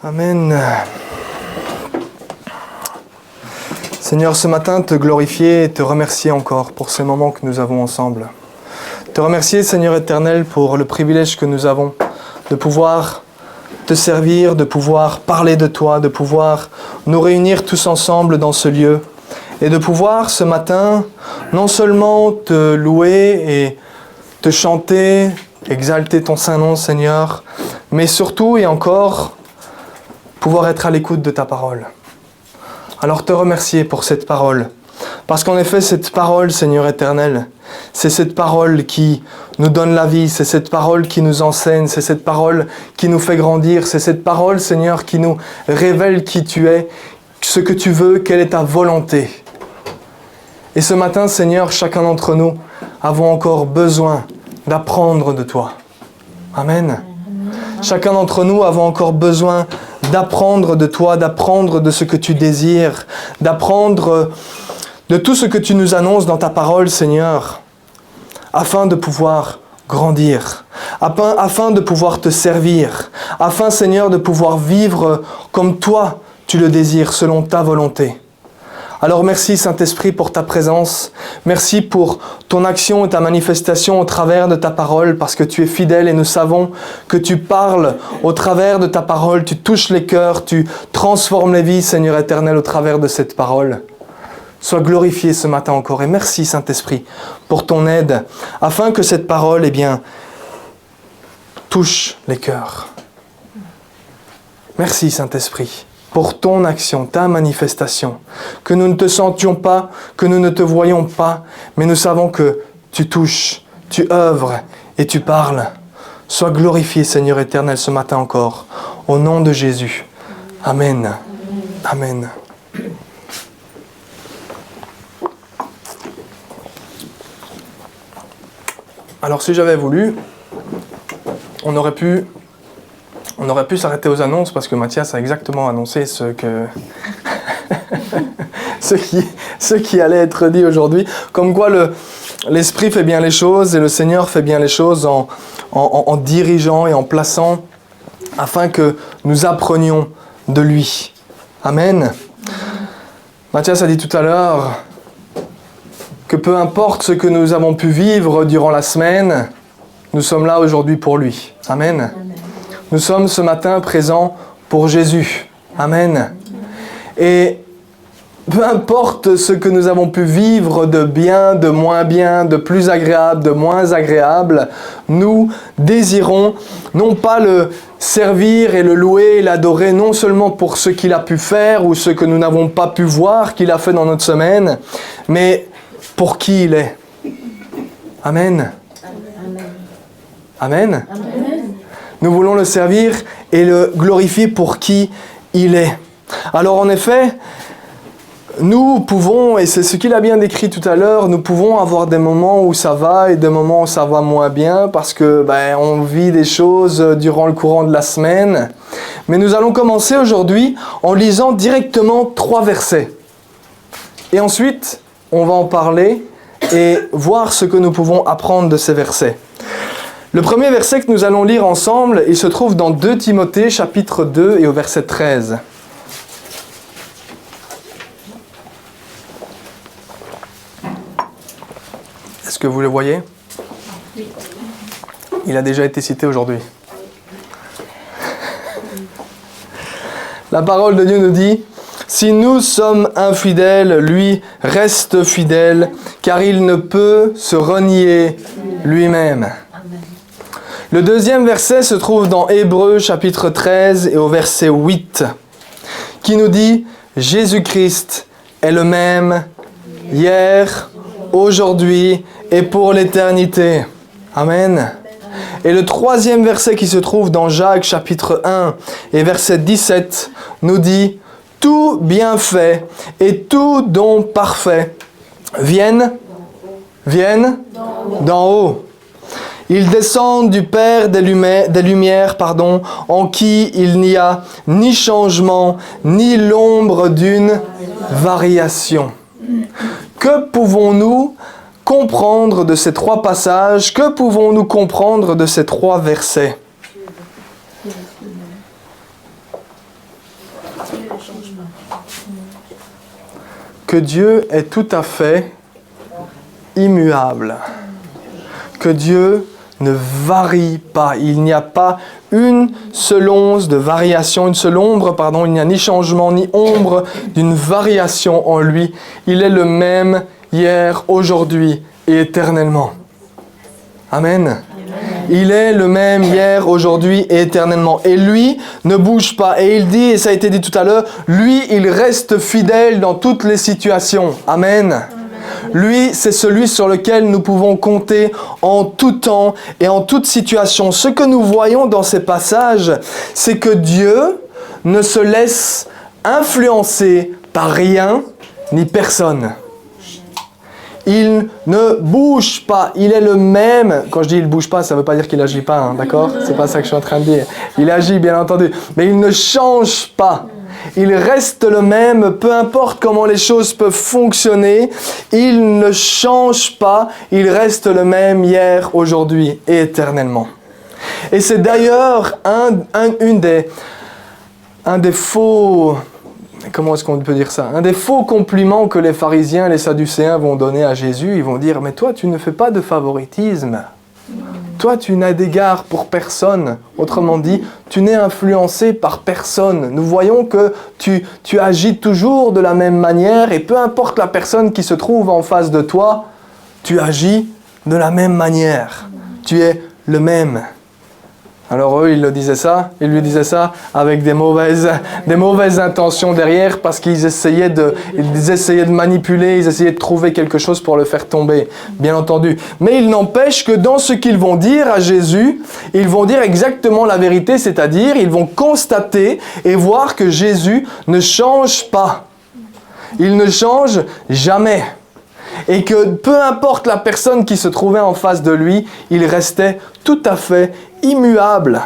Amen. Seigneur, ce matin, te glorifier et te remercier encore pour ces moments que nous avons ensemble. Te remercier, Seigneur éternel, pour le privilège que nous avons de pouvoir te servir, de pouvoir parler de toi, de pouvoir nous réunir tous ensemble dans ce lieu et de pouvoir ce matin non seulement te louer et te chanter, exalter ton saint nom, Seigneur, mais surtout et encore pouvoir être à l'écoute de ta parole. Alors te remercier pour cette parole. Parce qu'en effet, cette parole, Seigneur éternel, c'est cette parole qui nous donne la vie, c'est cette parole qui nous enseigne, c'est cette parole qui nous fait grandir, c'est cette parole, Seigneur, qui nous révèle qui tu es, ce que tu veux, quelle est ta volonté. Et ce matin, Seigneur, chacun d'entre nous avons encore besoin d'apprendre de toi. Amen. Chacun d'entre nous avons encore besoin d'apprendre de toi, d'apprendre de ce que tu désires, d'apprendre de tout ce que tu nous annonces dans ta parole, Seigneur, afin de pouvoir grandir, afin de pouvoir te servir, afin, Seigneur, de pouvoir vivre comme toi, tu le désires, selon ta volonté. Alors merci Saint-Esprit pour ta présence, merci pour ton action et ta manifestation au travers de ta parole, parce que tu es fidèle et nous savons que tu parles au travers de ta parole, tu touches les cœurs, tu transformes les vies, Seigneur éternel, au travers de cette parole. Sois glorifié ce matin encore et merci Saint-Esprit pour ton aide, afin que cette parole, touche les cœurs. Merci Saint-Esprit pour ton action, ta manifestation, que nous ne te sentions pas, que nous ne te voyons pas, mais nous savons que tu touches, tu œuvres et tu parles. Sois glorifié, Seigneur éternel, ce matin encore, au nom de Jésus. Amen. Amen. Alors si j'avais voulu, on aurait pu s'arrêter aux annonces parce que Mathias a exactement annoncé ce qui allait être dit aujourd'hui. Comme quoi l'Esprit fait bien les choses et le Seigneur fait bien les choses en dirigeant et en plaçant afin que nous apprenions de lui. Amen. Mathias a dit tout à l'heure que peu importe ce que nous avons pu vivre durant la semaine, nous sommes là aujourd'hui pour lui. Amen. Amen. Nous sommes ce matin présents pour Jésus. Amen. Et peu importe ce que nous avons pu vivre de bien, de moins bien, de plus agréable, de moins agréable, nous désirons non pas le servir et le louer et l'adorer non seulement pour ce qu'il a pu faire ou ce que nous n'avons pas pu voir qu'il a fait dans notre semaine, mais pour qui il est. Amen. Amen. Amen. Nous voulons le servir et le glorifier pour qui il est. Alors en effet, nous pouvons, et c'est ce qu'il a bien décrit tout à l'heure, nous pouvons avoir des moments où ça va et des moments où ça va moins bien parce que on vit des choses durant le courant de la semaine. Mais nous allons commencer aujourd'hui en lisant directement 3 versets. Et ensuite, on va en parler et voir ce que nous pouvons apprendre de ces versets. Le premier verset que nous allons lire ensemble, il se trouve dans 2 Timothée, chapitre 2 et au verset 13. Est-ce que vous le voyez ? Il a déjà été cité aujourd'hui. La parole de Dieu nous dit « Si nous sommes infidèles, lui reste fidèle, car il ne peut se renier lui-même. » Le deuxième verset se trouve dans Hébreux chapitre 13 et au verset 8, qui nous dit « Jésus-Christ est le même hier, aujourd'hui et pour l'éternité. » Amen. Et le troisième verset qui se trouve dans Jacques chapitre 1 et verset 17 nous dit « Tout bienfait et tout don parfait viennent d'en haut. Ils descendent du Père des Lumières, en qui il n'y a ni changement, ni l'ombre d'une variation. » Que pouvons-nous comprendre de ces 3 passages? Que pouvons-nous comprendre de ces 3 versets? Que Dieu est tout à fait immuable. Que Dieu ne varie pas. Il n'y a pas une seule once de variation, une seule ombre, pardon, il n'y a ni changement ni ombre d'une variation en lui. Il est le même hier, aujourd'hui et éternellement. Amen. Il est le même hier, aujourd'hui et éternellement. Et lui ne bouge pas. Et il dit, et ça a été dit tout à l'heure, lui, il reste fidèle dans toutes les situations. Amen. Lui, c'est celui sur lequel nous pouvons compter en tout temps et en toute situation. Ce que nous voyons dans ces passages, c'est que Dieu ne se laisse influencer par rien ni personne. Il ne bouge pas, il est le même. Quand je dis il ne bouge pas, ça ne veut pas dire qu'il n'agit pas, hein, d'accord ? C'est pas ça que je suis en train de dire. Il agit, bien entendu, mais il ne change pas. Il reste le même, peu importe comment les choses peuvent fonctionner, il ne change pas, il reste le même hier, aujourd'hui et éternellement. Et c'est d'ailleurs un des faux... Comment est-ce qu'on peut dire ça ? Un des faux compliments que les pharisiens, les sadducéens vont donner à Jésus. Ils vont dire, mais toi, tu ne fais pas de favoritisme. Toi, tu n'as d'égard pour personne. Autrement dit, tu n'es influencé par personne. Nous voyons que tu agis toujours de la même manière et peu importe la personne qui se trouve en face de toi, tu agis de la même manière. Tu es le même. Alors eux, ils lui disaient ça avec des mauvaises intentions derrière parce qu'ils essayaient de manipuler, ils essayaient de trouver quelque chose pour le faire tomber, bien entendu. Mais il n'empêche que dans ce qu'ils vont dire à Jésus, ils vont dire exactement la vérité, c'est-à-dire ils vont constater et voir que Jésus ne change pas. Il ne change jamais. Et que peu importe la personne qui se trouvait en face de lui, il restait tout à fait immuable.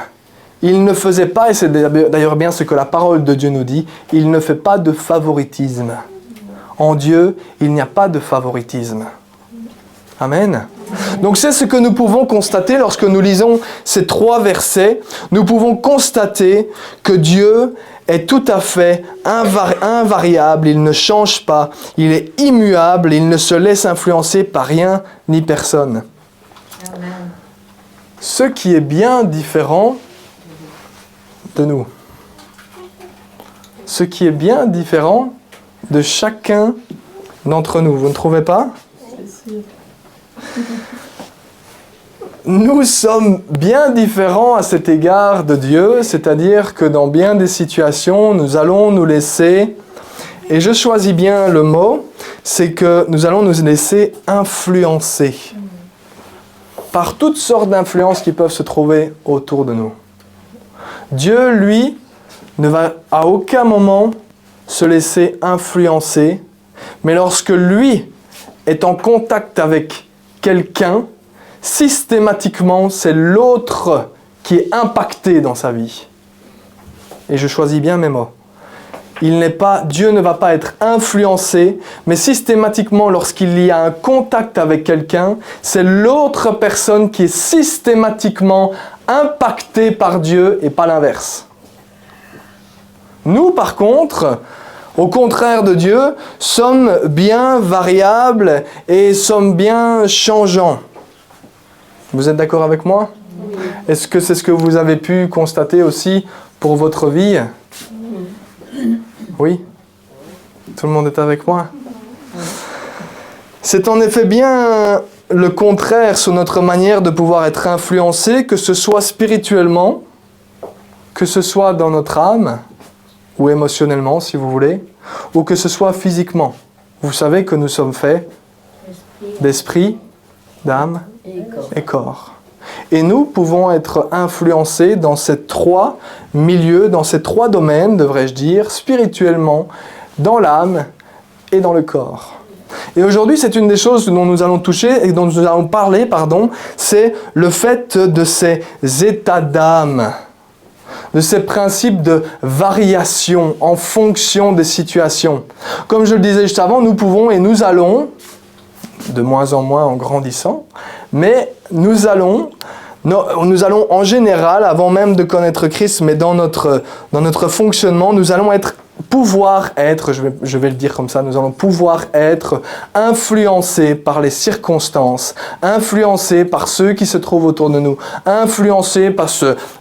Il ne faisait pas, et c'est d'ailleurs bien ce que la parole de Dieu nous dit, il ne fait pas de favoritisme. En Dieu, il n'y a pas de favoritisme. Amen. Donc c'est ce que nous pouvons constater lorsque nous lisons ces 3 versets. Nous pouvons constater que Dieu est tout à fait invariable, il ne change pas, il est immuable, il ne se laisse influencer par rien ni personne. Amen. Ce qui est bien différent de nous. Ce qui est bien différent de chacun d'entre nous. Vous ne trouvez pas ? Nous sommes bien différents à cet égard de Dieu, c'est-à-dire que dans bien des situations, nous allons nous laisser, et je choisis bien le mot, c'est que nous allons nous laisser influencer par toutes sortes d'influences qui peuvent se trouver autour de nous. Dieu, lui, ne va à aucun moment se laisser influencer, mais lorsque lui est en contact avec quelqu'un, systématiquement, c'est l'autre qui est impacté dans sa vie. Et je choisis bien mes mots. Dieu ne va pas être influencé, mais systématiquement, lorsqu'il y a un contact avec quelqu'un, c'est l'autre personne qui est systématiquement impactée par Dieu et pas l'inverse. Nous, par contre, au contraire de Dieu, sommes bien variables et sommes bien changeants. Vous êtes d'accord avec moi ? Oui. Est-ce que c'est ce que vous avez pu constater aussi pour votre vie ? Oui ? Tout le monde est avec moi ? C'est en effet bien le contraire sur notre manière de pouvoir être influencé, que ce soit spirituellement, que ce soit dans notre âme, ou émotionnellement si vous voulez, ou que ce soit physiquement. Vous savez que nous sommes faits d'esprit, d'âme et corps. Et nous pouvons être influencés dans ces 3 milieux, dans ces 3 domaines, devrais-je dire, spirituellement, dans l'âme et dans le corps. Et aujourd'hui, c'est une des choses dont nous allons toucher et dont nous allons parler, c'est le fait de ces états d'âme, de ces principes de variation en fonction des situations. Comme je le disais juste avant, nous pouvons et nous allons, de moins en moins en grandissant, mais nous allons en général, avant même de connaître Christ, mais dans notre fonctionnement, nous allons être pouvoir être, je vais le dire comme ça, nous allons pouvoir être influencés par les circonstances, influencés par ceux qui se trouvent autour de nous, influencés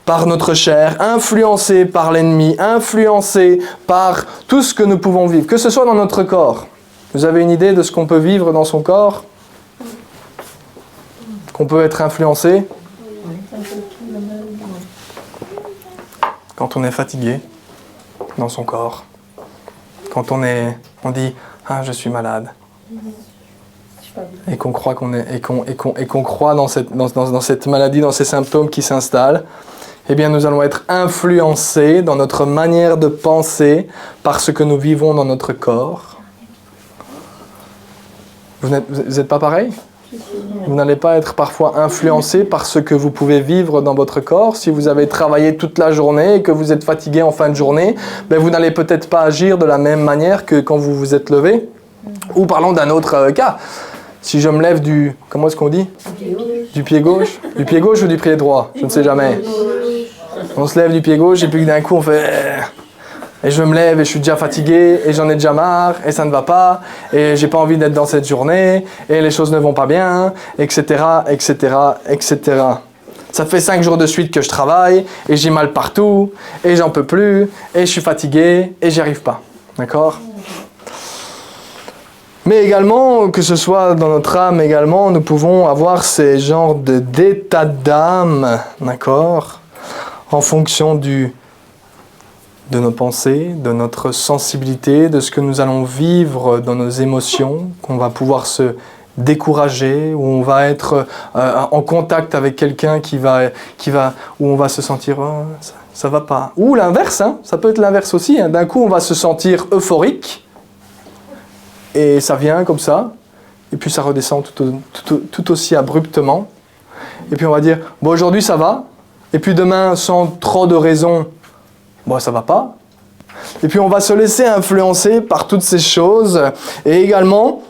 par notre chair, influencés par l'ennemi, influencés par tout ce que nous pouvons vivre, que ce soit dans notre corps. Vous avez une idée de ce qu'on peut vivre dans son corps? Qu'on peut être influencé? Quand on est fatigué dans son corps. Quand on dit « Ah, je suis malade ». Et qu'on croit qu'on croit dans cette maladie, dans ces symptômes qui s'installent, eh bien nous allons être influencés dans notre manière de penser par ce que nous vivons dans notre corps. Vous n'êtes pas pareil? Vous n'allez pas être parfois influencé par ce que vous pouvez vivre dans votre corps. Si vous avez travaillé toute la journée et que vous êtes fatigué en fin de journée, ben vous n'allez peut-être pas agir de la même manière que quand vous vous êtes levé. Ou parlons d'un autre cas. Si je me lève du... Comment est-ce qu'on dit? Du pied gauche. Du pied gauche ou du pied droit? Je ne sais jamais. On se lève du pied gauche et puis d'un coup on fait... Et je me lève et je suis déjà fatigué et j'en ai déjà marre et ça ne va pas et j'ai pas envie d'être dans cette journée et les choses ne vont pas bien, etc., etc., etc. Ça fait 5 jours de suite que je travaille et j'ai mal partout et j'en peux plus et je suis fatigué et j'y arrive pas. D'accord ? Mais également, que ce soit dans notre âme également, nous pouvons avoir ces genres d'état d'âme, d'accord ? En fonction de nos pensées, de notre sensibilité, de ce que nous allons vivre dans nos émotions, qu'on va pouvoir se décourager, où on va être en contact avec quelqu'un où on va se sentir oh, ça va pas. Ou l'inverse, hein, ça peut être l'inverse aussi. Hein. D'un coup, on va se sentir euphorique, et ça vient comme ça, et puis ça redescend tout aussi abruptement. Et puis on va dire, bon aujourd'hui ça va, et puis demain, sans trop de raison, bon, ça va pas. Et puis on va se laisser influencer par toutes ces choses. Et également,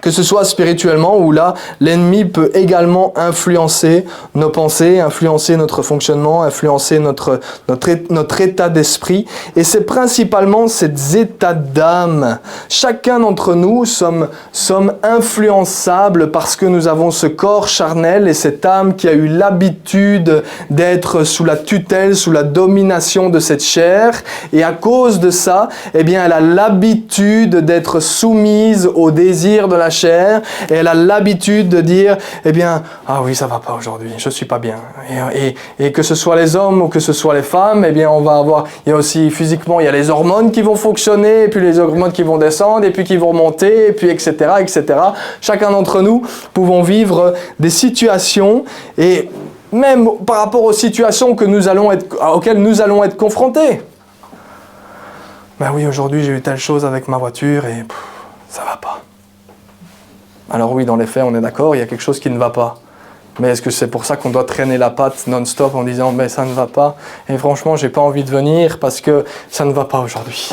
que ce soit spirituellement, où là, l'ennemi peut également influencer nos pensées, influencer notre fonctionnement, influencer notre état d'esprit. Et c'est principalement ces états d'âme. Chacun d'entre nous sommes influençables parce que nous avons ce corps charnel et cette âme qui a eu l'habitude d'être sous la tutelle, sous la domination de cette chair. Et à cause de ça, eh bien, elle a l'habitude d'être soumise aux désirs de la chair, et elle a l'habitude de dire, eh bien, ah oui, ça va pas aujourd'hui, je suis pas bien. Et que ce soit les hommes ou que ce soit les femmes, eh bien, on va avoir, il y a aussi physiquement, il y a les hormones qui vont fonctionner, et puis les hormones qui vont descendre, et puis qui vont remonter, et puis etc., etc. Chacun d'entre nous pouvons vivre des situations, et même par rapport aux situations auxquelles nous allons être confrontés. Ben oui, aujourd'hui, j'ai eu telle chose avec ma voiture, et ça va pas. Alors oui, dans les faits, on est d'accord, il y a quelque chose qui ne va pas. Mais est-ce que c'est pour ça qu'on doit traîner la patte non-stop en disant « mais ça ne va pas, et franchement, j'ai pas envie de venir parce que ça ne va pas aujourd'hui ».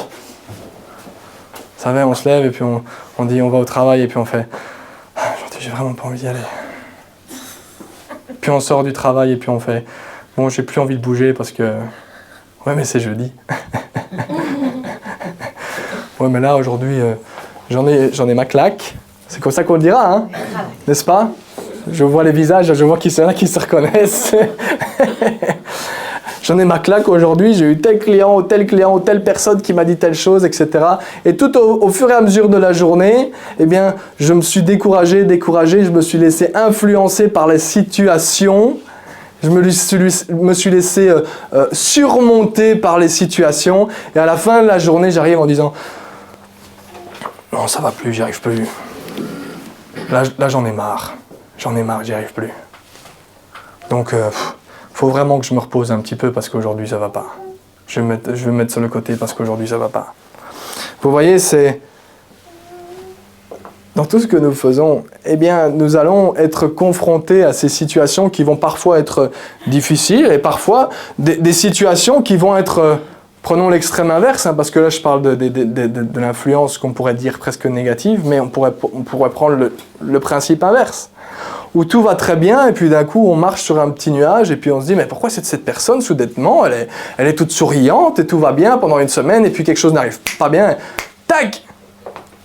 Vous savez, on se lève et puis on dit « on va au travail » et puis on fait « aujourd'hui, j'ai vraiment pas envie d'y aller ». Puis on sort du travail et puis on fait « bon, j'ai plus envie de bouger parce que... ouais, mais c'est jeudi ». Ouais, mais là, aujourd'hui, j'en ai ma claque. C'est comme ça qu'on le dira, hein, n'est-ce pas? Je vois les visages, je vois qu'il y en a qui se reconnaissent. J'en ai ma claque aujourd'hui, j'ai eu tel client, ou telle personne qui m'a dit telle chose, etc. Et tout au fur et à mesure de la journée, eh bien, je me suis découragé, je me suis laissé influencer par les situations. Je me suis laissé surmonter par les situations. Et à la fin de la journée, j'arrive en disant « non, ça va plus, j'y arrive plus. Là j'en ai marre, j'y arrive plus. Donc, faut vraiment que je me repose un petit peu parce qu'aujourd'hui ça va pas. Je vais me mettre sur le côté parce qu'aujourd'hui ça va pas. » Vous voyez, c'est... Dans tout ce que nous faisons, eh bien, nous allons être confrontés à ces situations qui vont parfois être difficiles et parfois des situations qui vont être... Prenons l'extrême inverse, hein, parce que là je parle de l'influence qu'on pourrait dire presque négative, mais on pourrait prendre le principe inverse. où tout va très bien et puis d'un coup on marche sur un petit nuage et puis on se dit mais pourquoi cette personne soudainement elle est toute souriante et tout va bien pendant une semaine et puis quelque chose n'arrive pas bien. Tac!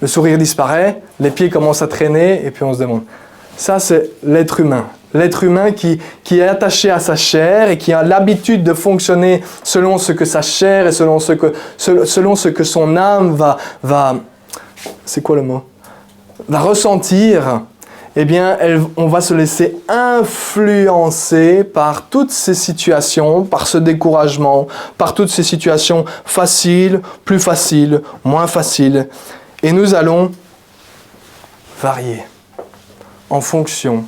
Le sourire disparaît, les pieds commencent à traîner et puis on se demande. Ça c'est l'être humain. L'être humain qui est attaché à sa chair et qui a l'habitude de fonctionner selon ce que sa chair et selon ce que son âme va c'est quoi le mot? Va ressentir, eh bien, on va se laisser influencer par toutes ces situations, par ce découragement, par toutes ces situations faciles, plus faciles, moins faciles. Et nous allons varier en fonction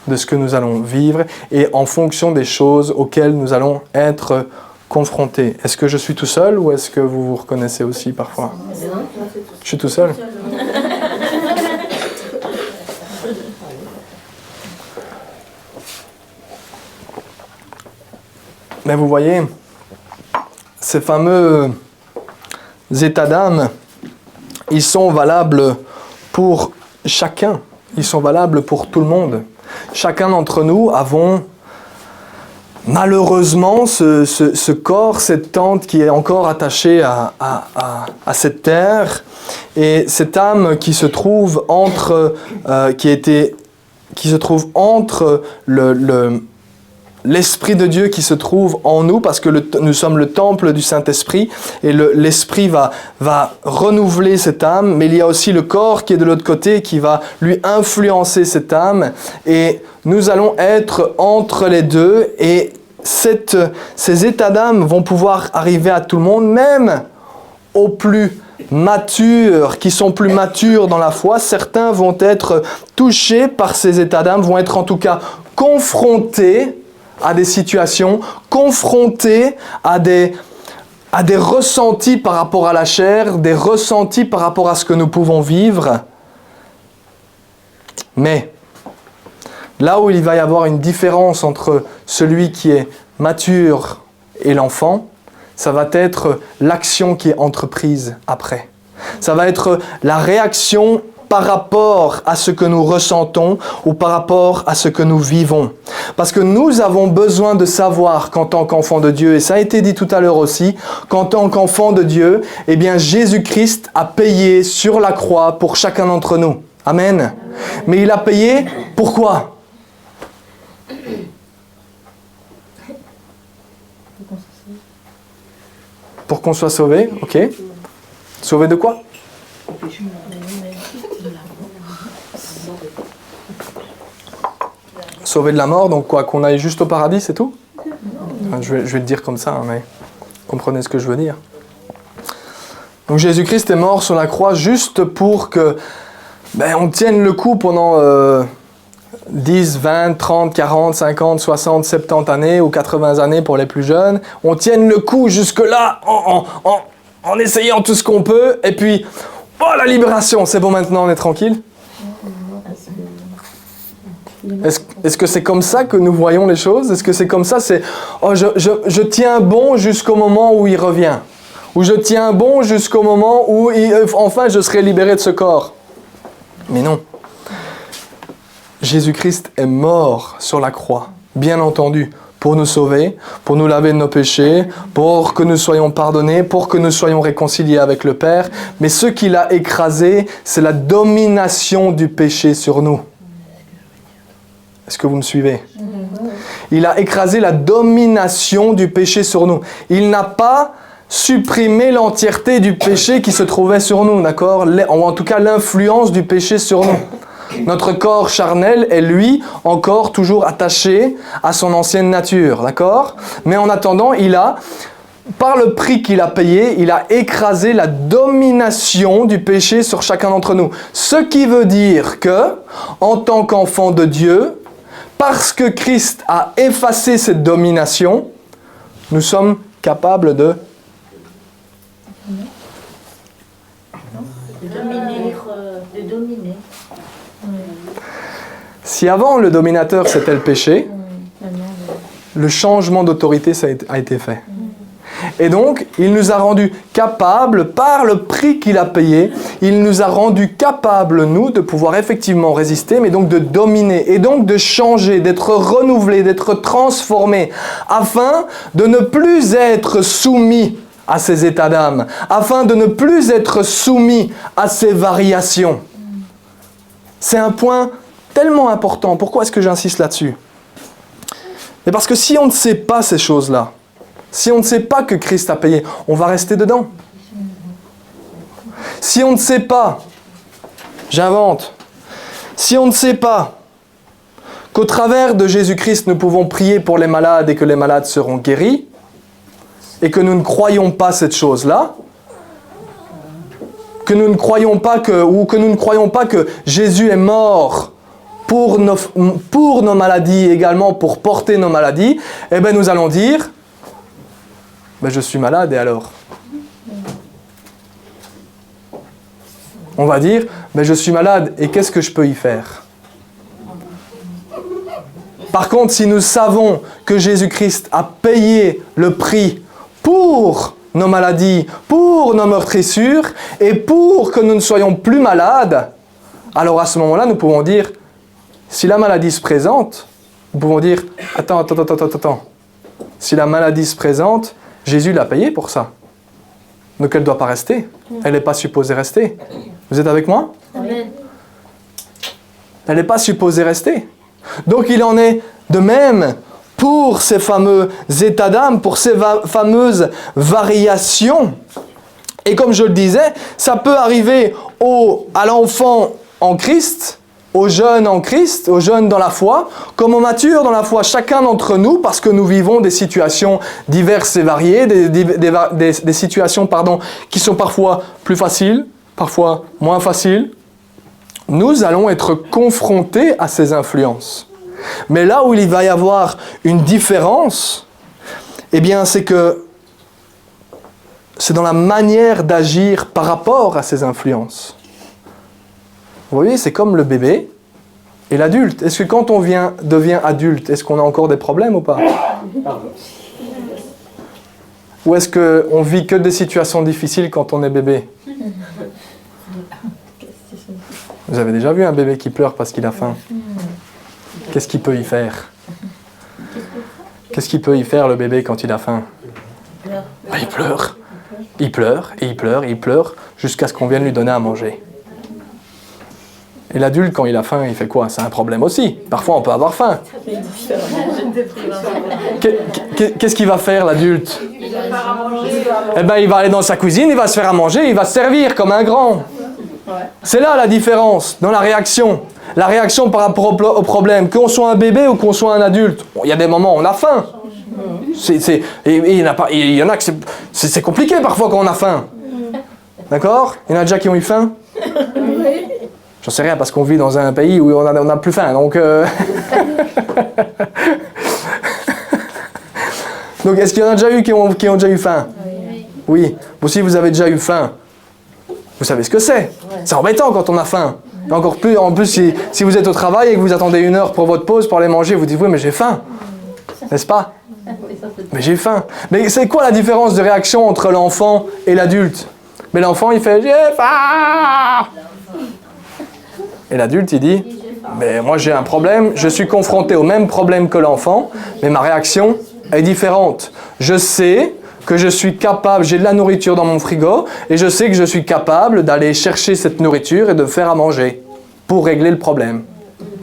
de ce que nous allons vivre et en fonction des choses auxquelles nous allons être confrontés. Est-ce que je suis tout seul ou est-ce que vous vous reconnaissez aussi parfois? Je suis tout seul. Mais vous voyez, ces fameux états d'âme, ils sont valables pour chacun. Ils sont valables pour tout le monde. Chacun d'entre nous avons malheureusement ce corps, cette tente qui est encore attachée à cette terre et cette âme qui se trouve entre, l'Esprit de Dieu qui se trouve en nous parce que nous sommes le temple du Saint-Esprit et l'Esprit va renouveler cette âme, mais il y a aussi le corps qui est de l'autre côté qui va lui influencer cette âme et nous allons être entre les deux et ces états d'âme vont pouvoir arriver à tout le monde, même aux plus matures, qui sont plus matures dans la foi. Certains vont être touchés par ces états d'âme, vont être en tout cas confrontés à des situations, confrontés à des ressentis par rapport à la chair, des ressentis par rapport à ce que nous pouvons vivre. Mais là où il va y avoir une différence entre celui qui est mature et l'enfant, ça va être l'action qui est entreprise après. Ça va être la réaction par rapport à ce que nous ressentons ou par rapport à ce que nous vivons. Parce que nous avons besoin de savoir qu'en tant qu'enfant de Dieu, et ça a été dit tout à l'heure aussi, qu'en tant qu'enfant de Dieu, eh bien Jésus-Christ a payé sur la croix pour chacun d'entre nous. Amen. Mais il a payé pourquoi? Pour qu'on soit sauvé, ok. Sauvé de quoi? Sauvé de la mort, donc quoi? Qu'on aille juste au paradis, c'est tout? Je vais te dire comme ça, mais comprenez ce que je veux dire. Donc Jésus-Christ est mort sur la croix juste pour que on tienne le coup pendant 10, 20, 30, 40, 50, 60, 70 années ou 80 années pour les plus jeunes. On tienne le coup jusque-là en essayant tout ce qu'on peut et puis, oh la libération, c'est bon maintenant, on est tranquille. Est-ce que c'est comme ça que nous voyons les choses? Est-ce que c'est comme ça? C'est oh, je tiens bon jusqu'au moment où il revient. Ou je tiens bon jusqu'au moment où enfin je serai libéré de ce corps. Mais non. Jésus-Christ est mort sur la croix, bien entendu, pour nous sauver, pour nous laver de nos péchés, pour que nous soyons pardonnés, pour que nous soyons réconciliés avec le Père. Mais ce qu'il a écrasé, c'est la domination du péché sur nous. Est-ce que vous me suivez? Il a écrasé la domination du péché sur nous. Il n'a pas supprimé l'entièreté du péché qui se trouvait sur nous, d'accord? Ou en tout cas l'influence du péché sur nous. Notre corps charnel est, lui, encore toujours attaché à son ancienne nature, d'accord? Mais en attendant, par le prix qu'il a payé, il a écrasé la domination du péché sur chacun d'entre nous. Ce qui veut dire que, en tant qu'enfant de Dieu, parce que Christ a effacé cette domination, nous sommes capables de dominer. Si avant le dominateur c'était le péché, le changement d'autorité ça a été fait. Et donc, il nous a rendus capables, par le prix qu'il a payé, il nous a rendus capables, nous, de pouvoir effectivement résister, mais donc de dominer, et donc de changer, d'être renouvelés, d'être transformés, afin de ne plus être soumis à ces états d'âme, afin de ne plus être soumis à ces variations. C'est un point tellement important. Pourquoi est-ce que j'insiste là-dessus? Mais parce que si on ne sait pas ces choses-là, si on ne sait pas que Christ a payé, on va rester dedans. Si on ne sait pas, j'invente, si on ne sait pas qu'au travers de Jésus-Christ, nous pouvons prier pour les malades et que les malades seront guéris, et que nous ne croyons pas cette chose-là, que nous ne croyons pas que Jésus est mort pour nos maladies, également pour porter nos maladies, eh bien nous allons dire, ben je suis malade et alors? On va dire, ben je suis malade et qu'est-ce que je peux y faire? Par contre, si nous savons que Jésus-Christ a payé le prix pour nos maladies, pour nos meurtrissures, et pour que nous ne soyons plus malades, alors à ce moment-là, nous pouvons dire, si la maladie se présente, nous pouvons dire, attends. Si la maladie se présente, Jésus l'a payé pour ça. Donc elle ne doit pas rester. Elle n'est pas supposée rester. Vous êtes avec moi? Amen. Elle n'est pas supposée rester. Donc il en est de même pour ces fameux états d'âme, pour ces fameuses variations. Et comme je le disais, ça peut arriver à l'enfant en Christ, aux jeunes en Christ, aux jeunes dans la foi, comme aux matures dans la foi, chacun d'entre nous, parce que nous vivons des situations diverses et variées, des situations qui sont parfois plus faciles, parfois moins faciles. Nous allons être confrontés à ces influences. Mais là où il va y avoir une différence, eh bien, c'est dans la manière d'agir par rapport à ces influences. Vous voyez, c'est comme le bébé et l'adulte. Est-ce que quand on devient adulte, est-ce qu'on a encore des problèmes ou pas? Ou est-ce qu'on vit que des situations difficiles quand on est bébé? Vous avez déjà vu un bébé qui pleure parce qu'il a faim? Qu'est-ce qu'il peut y faire? Qu'est-ce qu'il peut y faire le bébé quand il a faim? Il pleure. Il pleure, et il pleure, et il pleure, jusqu'à ce qu'on vienne lui donner à manger. Et l'adulte, quand il a faim, il fait quoi? C'est un problème aussi. Parfois, on peut avoir faim. Qu'est-ce qu'il va faire, l'adulte? Eh bien, il va aller dans sa cuisine, il va se faire à manger, il va se servir comme un grand. C'est là la différence, dans la réaction. La réaction par rapport au problème, qu'on soit un bébé ou qu'on soit un adulte. Bon, il y a des moments où on a faim. Il y en a que c'est compliqué parfois quand on a faim. D'accord? Il y en a déjà qui ont eu faim? J'en sais rien parce qu'on vit dans un pays où on a plus faim. Donc, donc est-ce qu'il y en a déjà eu qui ont déjà eu faim? Oui. Vous aussi, vous avez déjà eu faim. Vous savez ce que c'est. C'est embêtant quand on a faim. Encore plus, en plus, si vous êtes au travail et que vous attendez 1 heure pour votre pause pour aller manger, vous dites, oui, mais j'ai faim. N'est-ce pas? Mais j'ai faim. Mais c'est quoi la différence de réaction entre l'enfant et l'adulte? Mais l'enfant, il fait, j'ai faim. Et l'adulte, il dit, mais moi j'ai un problème, je suis confronté au même problème que l'enfant, mais ma réaction est différente. Je sais que je suis capable, j'ai de la nourriture dans mon frigo, et je sais que je suis capable d'aller chercher cette nourriture et de faire à manger pour régler le problème.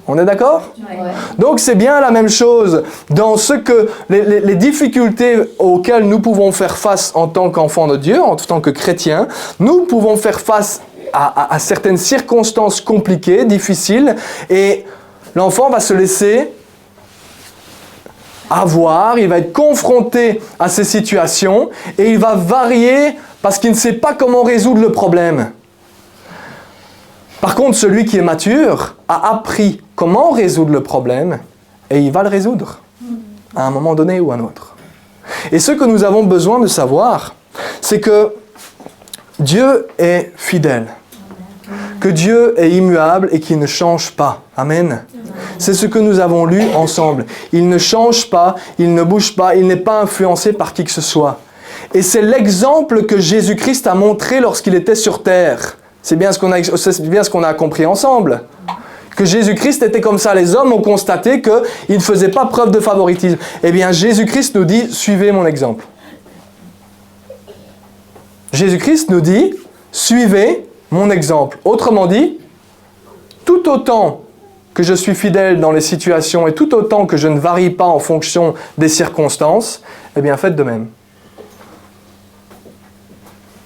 On est d'accord? Ouais. Donc c'est bien la même chose dans ce que les difficultés auxquelles nous pouvons faire face en tant qu'enfants de Dieu, en tant que chrétiens, nous pouvons faire face à certaines circonstances compliquées, difficiles, et l'enfant va se laisser avoir, il va être confronté à ces situations et il va varier parce qu'il ne sait pas comment résoudre le problème. Par contre, celui qui est mature a appris comment résoudre le problème et il va le résoudre à un moment donné ou à un autre. Et ce que nous avons besoin de savoir, c'est que Dieu est fidèle, que Dieu est immuable et qu'il ne change pas. Amen. C'est ce que nous avons lu ensemble. Il ne change pas, il ne bouge pas, il n'est pas influencé par qui que ce soit. Et c'est l'exemple que Jésus-Christ a montré lorsqu'il était sur terre. C'est bien ce qu'on a compris ensemble. Que Jésus-Christ était comme ça. Les hommes ont constaté qu'il ne faisait pas preuve de favoritisme. Eh bien, Jésus-Christ nous dit, suivez mon exemple. Jésus-Christ nous dit, suivez mon exemple. Autrement dit, tout autant que je suis fidèle dans les situations et tout autant que je ne varie pas en fonction des circonstances, eh bien, faites de même.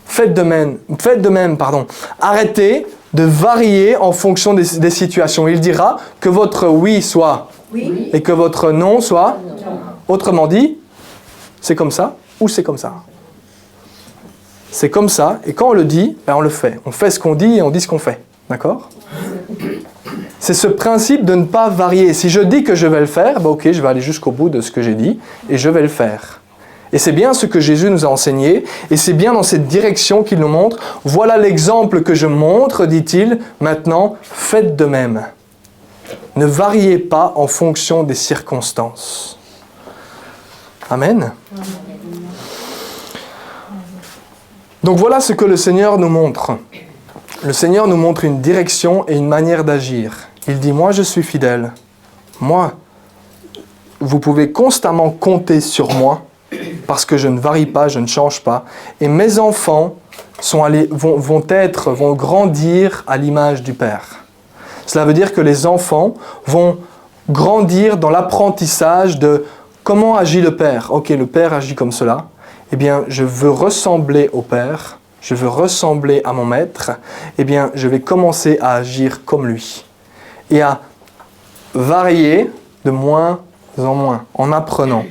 Faites de même. Arrêtez de varier en fonction des situations. Il dira que votre oui soit oui et que votre non soit non. Autrement dit, c'est comme ça ou c'est comme ça. C'est comme ça, et quand on le dit, ben on le fait. On fait ce qu'on dit et on dit ce qu'on fait. D'accord ? C'est ce principe de ne pas varier. Si je dis que je vais le faire, ben ok, je vais aller jusqu'au bout de ce que j'ai dit et je vais le faire. Et c'est bien ce que Jésus nous a enseigné, et c'est bien dans cette direction qu'il nous montre. Voilà l'exemple que je montre, dit-il, maintenant, faites de même. Ne variez pas en fonction des circonstances. Amen. Donc voilà ce que le Seigneur nous montre. Le Seigneur nous montre une direction et une manière d'agir. Il dit, moi je suis fidèle. Moi, vous pouvez constamment compter sur moi, parce que je ne varie pas, je ne change pas. Et mes enfants vont grandir à l'image du Père. Cela veut dire que les enfants vont grandir dans l'apprentissage de comment agit le Père. Ok, le Père agit comme cela. Eh bien, je veux ressembler au Père, je veux ressembler à mon Maître. Eh bien, je vais commencer à agir comme lui. Et à varier de moins en moins, en apprenant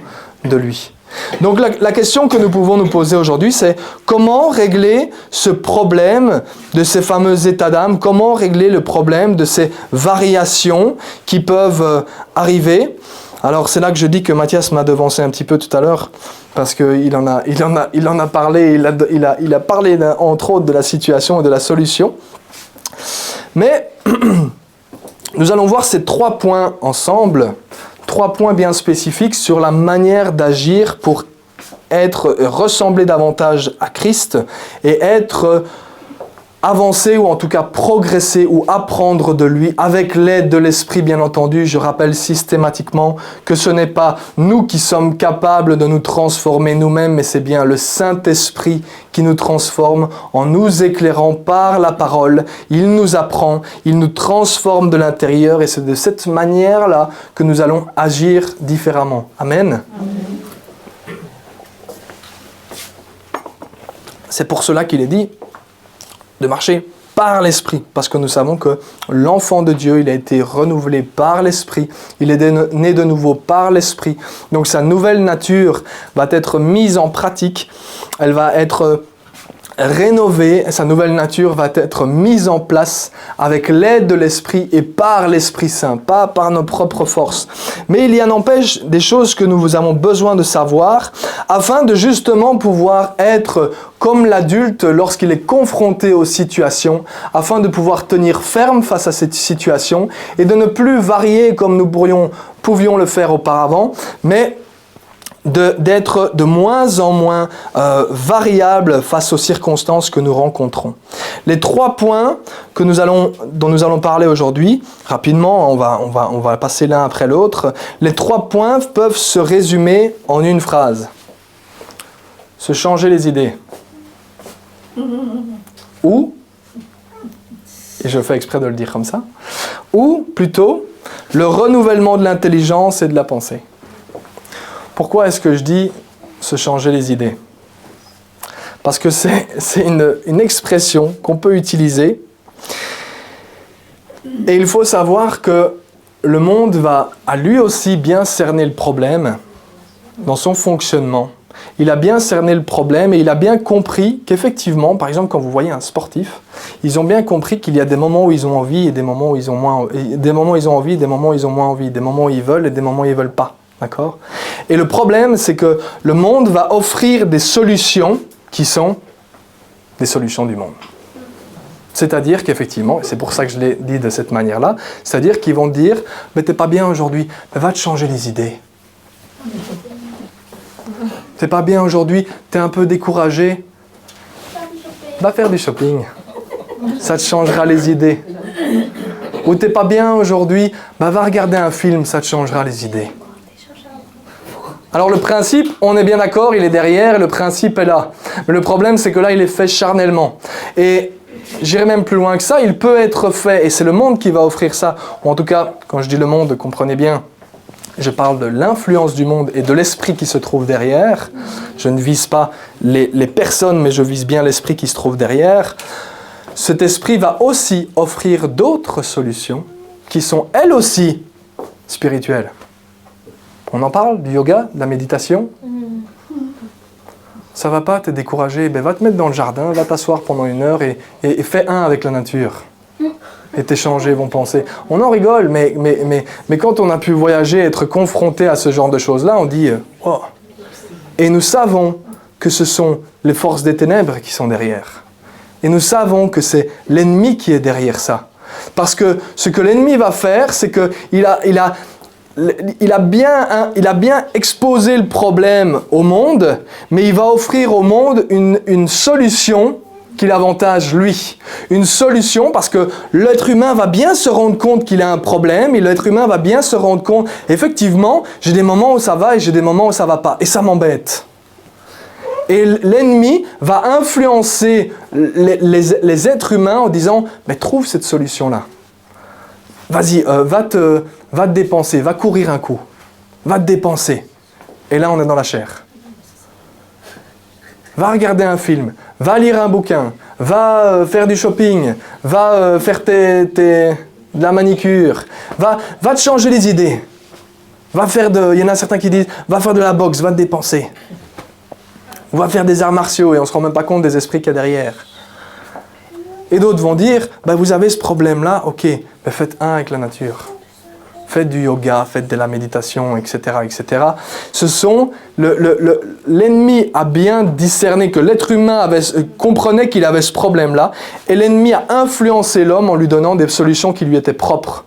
de lui. Donc la question que nous pouvons nous poser aujourd'hui, c'est comment régler ce problème de ces fameux états d'âme, comment régler le problème de ces variations qui peuvent arriver. Alors c'est là que je dis que Mathias m'a devancé un petit peu tout à l'heure, parce qu'il en a parlé, il a parlé entre autres de la situation et de la solution. Mais nous allons voir ces 3 points ensemble. 3 points bien spécifiques sur la manière d'agir pour ressembler davantage à Christ et être avancé ou en tout cas progresser ou apprendre de lui avec l'aide de l'Esprit, bien entendu. Je rappelle systématiquement que ce n'est pas nous qui sommes capables de nous transformer nous-mêmes, mais c'est bien le Saint-Esprit qui nous transforme en nous éclairant par la parole. Il nous apprend, il nous transforme de l'intérieur et c'est de cette manière-là que nous allons agir différemment. Amen. C'est pour cela qu'il est dit de marcher par l'Esprit, parce que nous savons que l'enfant de Dieu, il a été renouvelé par l'Esprit, il est né de nouveau par l'Esprit, donc sa nouvelle nature va être mise en pratique, elle va être rénovée, sa nouvelle nature va être mise en place avec l'aide de l'Esprit et par l'Esprit Saint, pas par nos propres forces. Mais il y en empêche des choses que nous avons besoin de savoir afin de justement pouvoir être comme l'adulte lorsqu'il est confronté aux situations, afin de pouvoir tenir ferme face à cette situation et de ne plus varier comme nous pouvions le faire auparavant, mais d'être de moins en moins variable face aux circonstances que nous rencontrons. Les 3 points dont nous allons parler aujourd'hui, rapidement, on va passer l'un après l'autre. Les 3 points peuvent se résumer en une phrase. Se changer les idées. Ou, et je fais exprès de le dire comme ça, ou plutôt le renouvellement de l'intelligence et de la pensée. Pourquoi est-ce que je dis se changer les idées ? Parce que c'est une expression qu'on peut utiliser. Et il faut savoir que le monde a lui aussi bien cerné le problème dans son fonctionnement. Il a bien cerné le problème et il a bien compris qu'effectivement, par exemple, quand vous voyez un sportif, ils ont bien compris qu'il y a des moments où ils ont envie et des moments où ils ont moins, des moments où ils ont envie et des moments où ils ont moins envie, des moments où ils veulent et des moments où ils veulent pas. D'accord ? Et le problème, c'est que le monde va offrir des solutions qui sont des solutions du monde. C'est-à-dire qu'effectivement, et c'est pour ça que je l'ai dit de cette manière-là, c'est-à-dire qu'ils vont dire « Mais t'es pas bien aujourd'hui, mais va te changer les idées. » T'es pas bien aujourd'hui, t'es un peu découragé. Va faire du shopping. Ça te changera les idées. Ou t'es pas bien aujourd'hui, va regarder un film, ça te changera les idées. Alors le principe, on est bien d'accord, il est derrière, et le principe est là. Mais le problème, c'est que là, il est fait charnellement. Et j'irai même plus loin que ça, il peut être fait, et c'est le monde qui va offrir ça. Ou en tout cas, quand je dis le monde, comprenez bien, je parle de l'influence du monde et de l'esprit qui se trouve derrière. Je ne vise pas les personnes, mais je vise bien l'esprit qui se trouve derrière. Cet esprit va aussi offrir d'autres solutions qui sont elles aussi spirituelles. On en parle, du yoga, de la méditation. Ça va pas, t'es découragé, ben va te mettre dans le jardin, va t'asseoir pendant 1 heure et fais un avec la nature. Et tes changés vont penser. On en rigole, mais quand on a pu voyager, être confronté à ce genre de choses-là, on dit « Oh !» Et nous savons que ce sont les forces des ténèbres qui sont derrière. Et nous savons que c'est l'ennemi qui est derrière ça. Parce que ce que l'ennemi va faire, c'est qu'il a bien exposé le problème au monde, mais il va offrir au monde une solution qui l'avantage lui. Une solution parce que l'être humain va bien se rendre compte qu'il a un problème et l'être humain va bien se rendre compte, effectivement, j'ai des moments où ça va et j'ai des moments où ça va pas. Et ça m'embête. Et l'ennemi va influencer les êtres humains en disant « Mais trouve cette solution-là. Vas-y, va te dépenser, va courir un coup. Va te dépenser. » Et là, on est dans la chair. Va regarder un film, va lire un bouquin, va faire du shopping, va faire de la manicure, va te changer les idées. Il y en a certains qui disent « Va faire de la boxe, va te dépenser. » On va faire des arts martiaux et on ne se rend même pas compte des esprits qu'il y a derrière. Et d'autres vont dire, vous avez ce problème-là, ok, faites un avec la nature. Faites du yoga, faites de la méditation, etc. etc. L'ennemi a bien discerné que l'être humain comprenait qu'il avait ce problème-là, et l'ennemi a influencé l'homme en lui donnant des solutions qui lui étaient propres.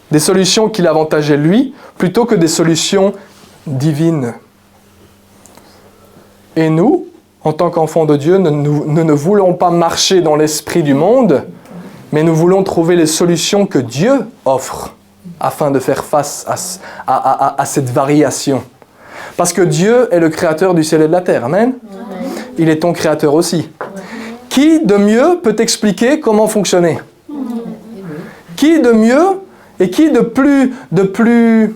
Des solutions qui l'avantageaient lui, plutôt que des solutions divines. Et nous, en tant qu'enfants de Dieu, nous ne voulons pas marcher dans l'esprit du monde, mais nous voulons trouver les solutions que Dieu offre afin de faire face à cette variation. Parce que Dieu est le créateur du ciel et de la terre. Amen. Il est ton créateur aussi. Qui de mieux peut t'expliquer comment fonctionner? Qui de mieux et qui de plus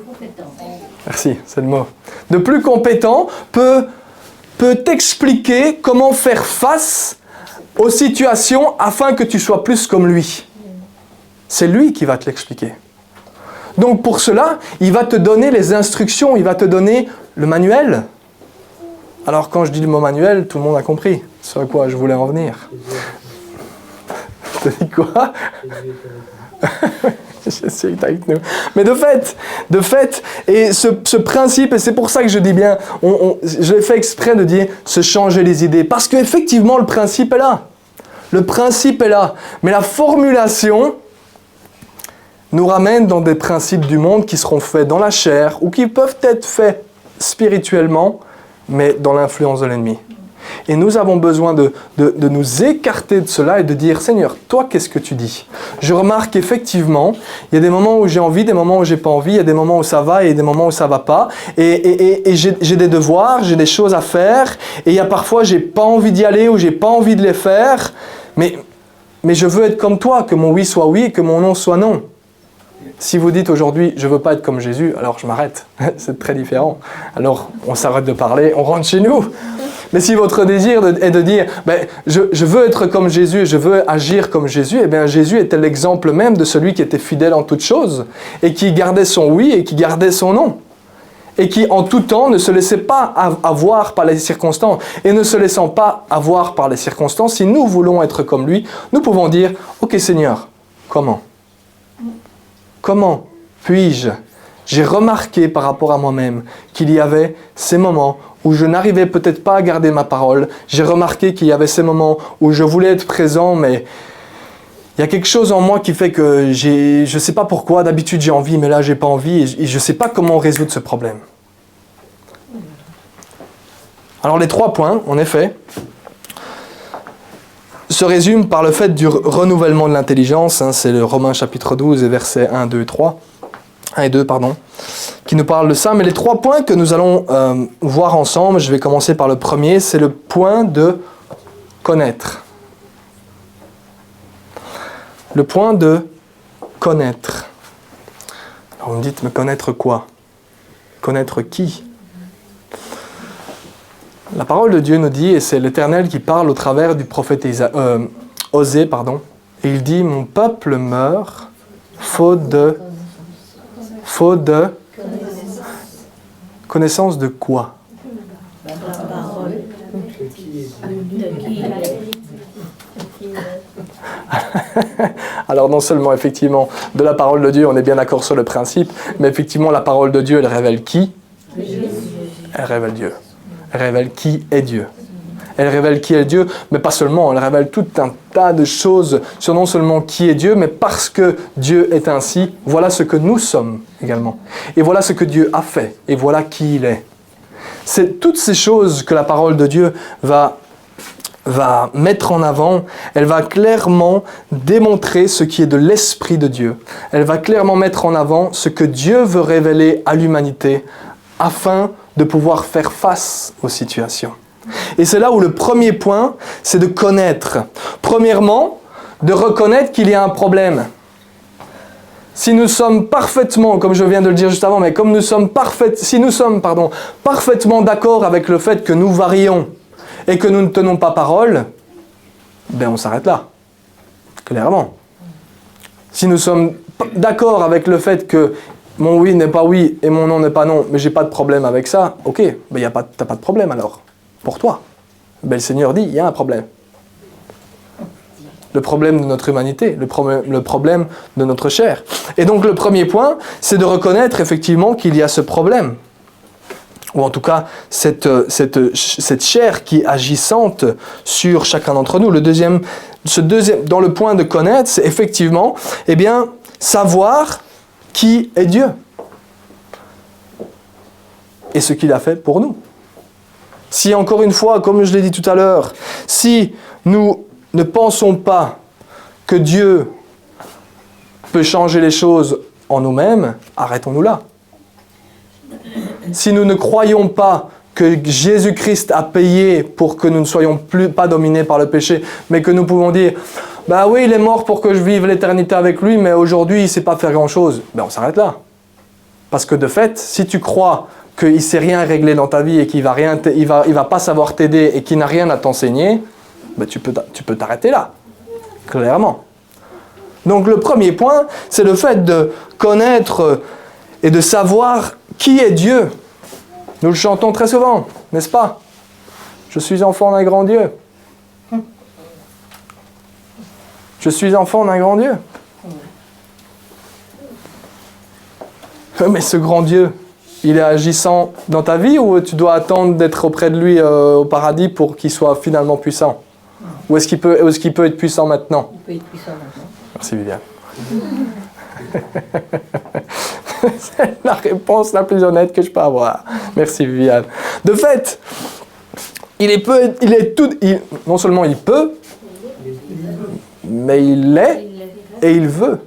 merci, c'est le mot. De plus compétent peut t'expliquer comment faire face aux situations afin que tu sois plus comme lui. C'est lui qui va te l'expliquer. Donc pour cela, il va te donner les instructions, il va te donner le manuel. Alors quand je dis le mot manuel, tout le monde a compris ce à quoi je voulais en venir. Tu dis quoi? Je suis avec nous. Mais de fait, et ce principe, et c'est pour ça que je dis bien, je fais exprès de dire se changer les idées, parce qu'effectivement le principe est là. Le principe est là. Mais la formulation nous ramène dans des principes du monde qui seront faits dans la chair, ou qui peuvent être faits spirituellement, mais dans l'influence de l'ennemi. Et nous avons besoin de nous écarter de cela et de dire « Seigneur, toi, qu'est-ce que tu dis ?» Je remarque qu'effectivement, il y a des moments où j'ai envie, des moments où j'ai pas envie, il y a des moments où ça va et des moments où ça va pas. Et j'ai des devoirs, j'ai des choses à faire. Et il y a parfois, j'ai pas envie d'y aller ou j'ai pas envie de les faire. Mais je veux être comme toi, que mon oui soit oui et que mon non soit non. Si vous dites aujourd'hui « Je veux pas être comme Jésus », alors je m'arrête. C'est très différent. Alors, on s'arrête de parler, on rentre chez nous. Mais si votre désir est de dire je veux être comme Jésus, je veux agir comme Jésus, eh bien Jésus était l'exemple même de celui qui était fidèle en toutes choses et qui gardait son oui et qui gardait son non. Et qui en tout temps ne se laissait pas avoir par les circonstances. Et ne se laissant pas avoir par les circonstances, si nous voulons être comme lui, nous pouvons dire « Ok Seigneur, comment ? Comment puis-je » J'ai remarqué par rapport à moi-même qu'il y avait ces moments où je n'arrivais peut-être pas à garder ma parole. J'ai remarqué qu'il y avait ces moments où je voulais être présent, mais il y a quelque chose en moi qui fait que je ne sais pas pourquoi. D'habitude, j'ai envie, mais là, je n'ai pas envie et je ne sais pas comment résoudre ce problème. Alors les 3 points, en effet, se résument par le fait du renouvellement de l'intelligence, hein, c'est le Romains chapitre 12 et versets 1 et 2, qui nous parle de ça. Mais les 3 points que nous allons voir ensemble, je vais commencer par le premier, c'est le point de connaître. Le point de connaître. Alors vous me dites, mais connaître quoi? Connaître qui? La parole de Dieu nous dit, et c'est l'Éternel qui parle au travers du prophète Osée, et il dit, mon peuple meurt faute de connaissance de quoi? Alors non seulement effectivement de la parole de Dieu, on est bien d'accord sur le principe, mais effectivement la parole de Dieu, elle révèle qui? Elle révèle Dieu. Elle révèle qui est Dieu. Elle révèle qui est Dieu, mais pas seulement, elle révèle tout un tas de choses sur non seulement qui est Dieu, mais parce que Dieu est ainsi, voilà ce que nous sommes également. Et voilà ce que Dieu a fait, et voilà qui il est. C'est toutes ces choses que la parole de Dieu va mettre en avant, elle va clairement démontrer ce qui est de l'Esprit de Dieu. Elle va clairement mettre en avant ce que Dieu veut révéler à l'humanité afin de pouvoir faire face aux situations. Et c'est là où le premier point, c'est de connaître. Premièrement, de reconnaître qu'il y a un problème. Si nous sommes parfaitement, comme je viens de le dire juste avant, mais comme nous sommes parfaitement d'accord avec le fait que nous varions et que nous ne tenons pas parole, ben on s'arrête là, clairement. Si nous sommes d'accord avec le fait que mon oui n'est pas oui et mon non n'est pas non, mais j'ai pas de problème avec ça, ok, ben t'as pas de problème alors, pour toi. Ben le Seigneur dit, il y a un problème. Le problème de notre humanité, le problème de notre chair. Et donc le premier point, c'est de reconnaître effectivement qu'il y a ce problème. Ou en tout cas, cette chair qui est agissante sur chacun d'entre nous. Dans le point de connaître, c'est effectivement, savoir qui est Dieu. Et ce qu'il a fait pour nous. Si, encore une fois, comme je l'ai dit tout à l'heure, si nous ne pensons pas que Dieu peut changer les choses en nous-mêmes, arrêtons-nous là. Si nous ne croyons pas que Jésus-Christ a payé pour que nous ne soyons pas dominés par le péché, mais que nous pouvons dire, bah oui, il est mort pour que je vive l'éternité avec lui, mais aujourd'hui, il ne sait pas faire grand-chose, ben on s'arrête là. Parce que de fait, si tu crois qu'il ne sait rien régler dans ta vie et qu'il va pas savoir t'aider et qu'il n'a rien à t'enseigner, ben tu peux t'arrêter là, clairement. Donc le premier point, c'est le fait de connaître et de savoir qui est Dieu. Nous le chantons très souvent, n'est-ce pas? Je suis enfant d'un grand Dieu. Je suis enfant d'un grand Dieu. Mais ce grand Dieu, il est agissant dans ta vie ou tu dois attendre d'être auprès de lui au paradis pour qu'il soit finalement puissant? Ou est-ce qu'il peut être puissant maintenant? Il peut être puissant maintenant. Merci Viviane. C'est la réponse la plus honnête que je peux avoir. Merci Viviane. De fait, non seulement il peut, mais il est et il veut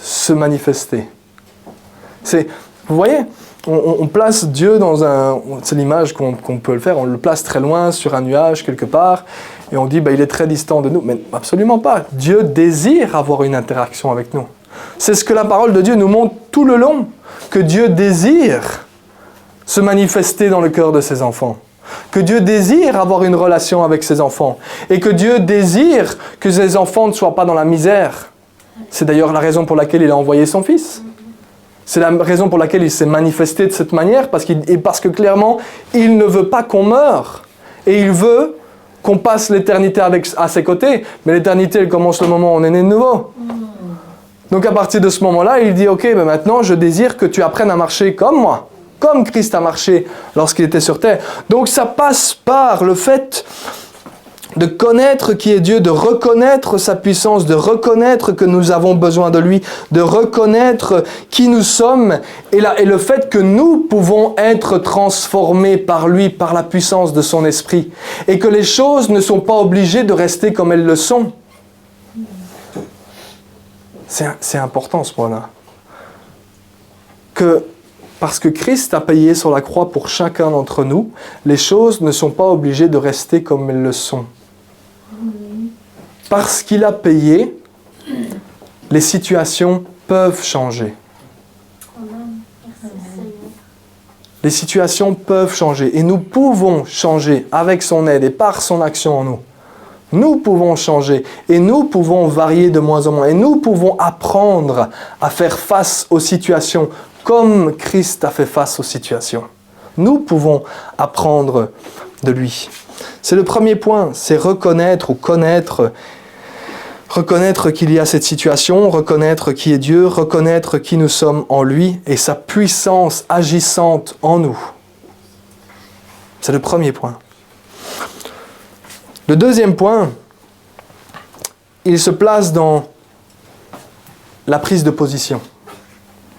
se manifester. Vous voyez, on place Dieu c'est l'image qu'on peut le faire, on le place très loin sur un nuage quelque part et on dit il est très distant de nous, mais absolument pas. Dieu désire avoir une interaction avec nous. C'est ce que la parole de Dieu nous montre tout le long, que Dieu désire se manifester dans le cœur de ses enfants, que Dieu désire avoir une relation avec ses enfants, et que Dieu désire que ses enfants ne soient pas dans la misère. C'est d'ailleurs la raison pour laquelle il a envoyé son Fils. C'est la raison pour laquelle il s'est manifesté de cette manière, parce que clairement, il ne veut pas qu'on meure, et il veut qu'on passe l'éternité à ses côtés, mais l'éternité, elle commence le moment où on est né de nouveau. Donc à partir de ce moment-là, il dit, ok, mais maintenant je désire que tu apprennes à marcher comme moi, comme Christ a marché lorsqu'il était sur terre. Donc ça passe par le fait de connaître qui est Dieu, de reconnaître sa puissance, de reconnaître que nous avons besoin de lui, de reconnaître qui nous sommes et le fait que nous pouvons être transformés par lui, par la puissance de son esprit et que les choses ne sont pas obligées de rester comme elles le sont. C'est important ce point-là. Parce que Christ a payé sur la croix pour chacun d'entre nous, les choses ne sont pas obligées de rester comme elles le sont. Parce qu'il a payé, les situations peuvent changer. Les situations peuvent changer et nous pouvons changer avec son aide et par son action en nous. Nous pouvons changer et nous pouvons varier de moins en moins et nous pouvons apprendre à faire face aux situations comme Christ a fait face aux situations. Nous pouvons apprendre de lui. C'est le premier point, c'est reconnaître ou connaître. Reconnaître qu'il y a cette situation, reconnaître qui est Dieu, reconnaître qui nous sommes en lui et sa puissance agissante en nous. C'est le premier point. Le deuxième point, il se place dans la prise de position.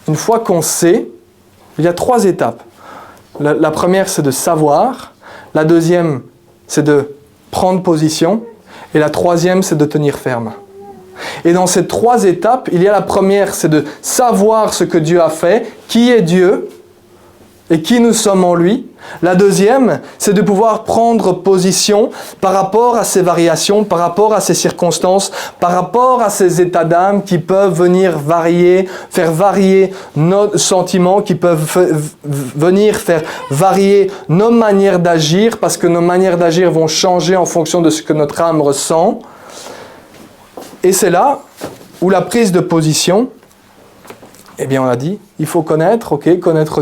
Une fois qu'on sait, il y a 3 étapes. La première, c'est de savoir. La deuxième, c'est de prendre position. Et la troisième, c'est de tenir ferme. Et dans ces 3 étapes, il y a la première, c'est de savoir ce que Dieu a fait, qui est Dieu et qui nous sommes en lui. La deuxième, c'est de pouvoir prendre position par rapport à ces variations, par rapport à ces circonstances, par rapport à ces états d'âme qui peuvent venir varier, faire varier nos sentiments, qui peuvent venir faire varier nos manières d'agir, parce que nos manières d'agir vont changer en fonction de ce que notre âme ressent. Et c'est là où la prise de position, eh bien on l'a dit, il faut connaître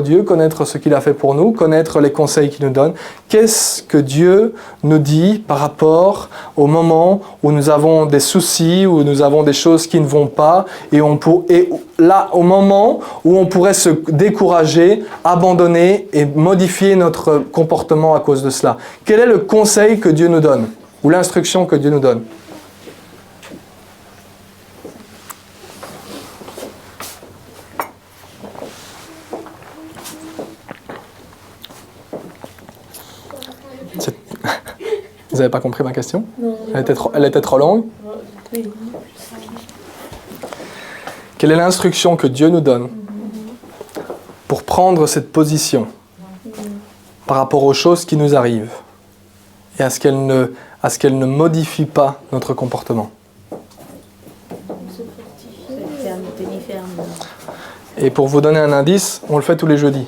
Dieu, connaître ce qu'il a fait pour nous, connaître les conseils qu'il nous donne. Qu'est-ce que Dieu nous dit par rapport au moment où nous avons des soucis, où nous avons des choses qui ne vont pas, et là, au moment où on pourrait se décourager, abandonner et modifier notre comportement à cause de cela. Quel est le conseil que Dieu nous donne, ou l'instruction que Dieu nous donne ? Vous n'avez pas compris ma question ? Non. Elle était trop longue ? Oui. Quelle est l'instruction que Dieu nous donne pour prendre cette position par rapport aux choses qui nous arrivent et à ce qu'elle ne modifie pas notre comportement ? Et pour vous donner un indice, on le fait tous les jeudis.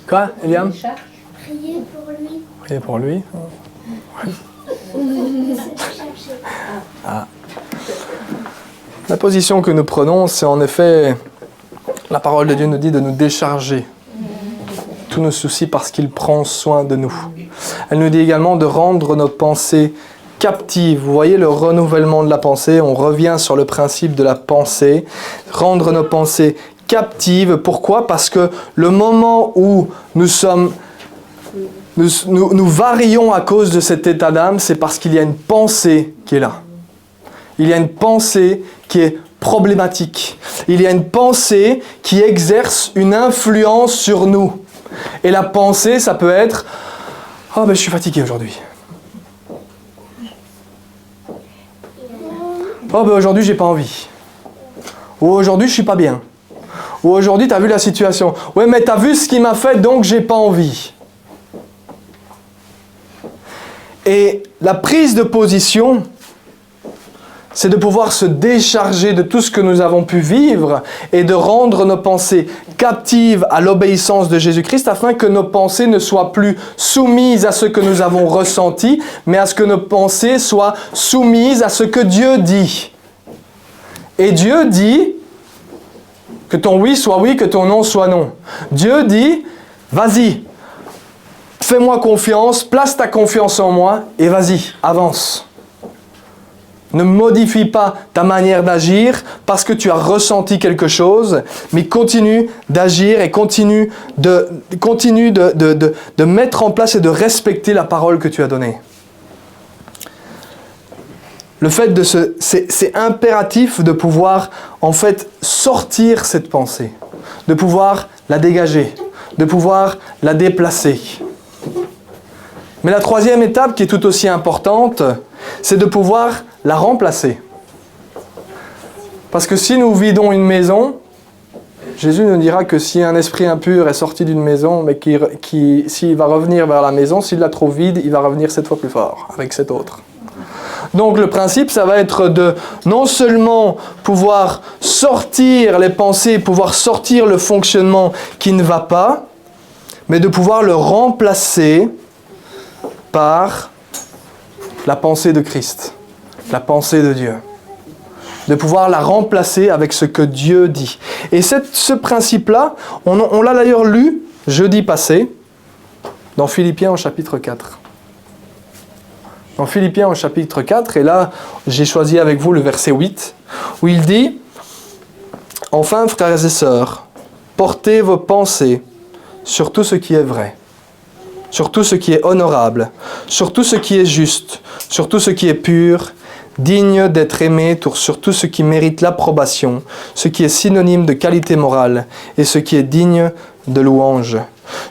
Quoi, Eliam ? Priez pour lui. Priez pour lui. Ah. La position que nous prenons, c'est en effet, la parole de Dieu nous dit de nous décharger tous nos soucis parce qu'il prend soin de nous. Elle nous dit également de rendre nos pensées captives. Vous voyez le renouvellement de la pensée, on revient sur le principe de la pensée. Rendre nos pensées captives. Pourquoi ? Parce que le moment où nous varions à cause de cet état d'âme, c'est parce qu'il y a une pensée qui est là. Il y a une pensée qui est problématique. Il y a une pensée qui exerce une influence sur nous. Et la pensée, ça peut être « Oh, je suis fatigué aujourd'hui. Oh, aujourd'hui, j'ai pas envie. Ou aujourd'hui, je suis pas bien. Ou aujourd'hui, tu as vu la situation. Ouais, mais tu as vu ce qu'il m'a fait, donc j'ai pas envie. » Et la prise de position, c'est de pouvoir se décharger de tout ce que nous avons pu vivre et de rendre nos pensées captives à l'obéissance de Jésus-Christ afin que nos pensées ne soient plus soumises à ce que nous avons ressenti, mais à ce que nos pensées soient soumises à ce que Dieu dit. Et Dieu dit que ton oui soit oui, que ton non soit non. Dieu dit, vas-y, fais-moi confiance, place ta confiance en moi et vas-y, avance. Ne modifie pas ta manière d'agir parce que tu as ressenti quelque chose, mais continue d'agir et continue de mettre en place et de respecter la parole que tu as donnée. Le fait c'est impératif de pouvoir en fait sortir cette pensée, de pouvoir la dégager, de pouvoir la déplacer. Mais la troisième étape qui est tout aussi importante, c'est de pouvoir la remplacer. Parce que si nous vidons une maison, Jésus nous dira que si un esprit impur est sorti d'une maison, mais s'il va revenir vers la maison, s'il la trouve vide, il va revenir 7 fois plus fort avec cet autre. Donc le principe, ça va être de non seulement pouvoir sortir les pensées, pouvoir sortir le fonctionnement qui ne va pas, mais de pouvoir le remplacer par la pensée de Christ, la pensée de Dieu. De pouvoir la remplacer avec ce que Dieu dit. Et ce principe-là, on l'a d'ailleurs lu jeudi passé dans Philippiens au chapitre 4. Dans Philippiens au chapitre 4, et là, j'ai choisi avec vous le verset 8, où il dit « Enfin, frères et sœurs, portez vos pensées sur tout ce qui est vrai, sur tout ce qui est honorable, sur tout ce qui est juste, sur tout ce qui est pur, digne d'être aimé, sur tout ce qui mérite l'approbation, ce qui est synonyme de qualité morale et ce qui est digne de louange. »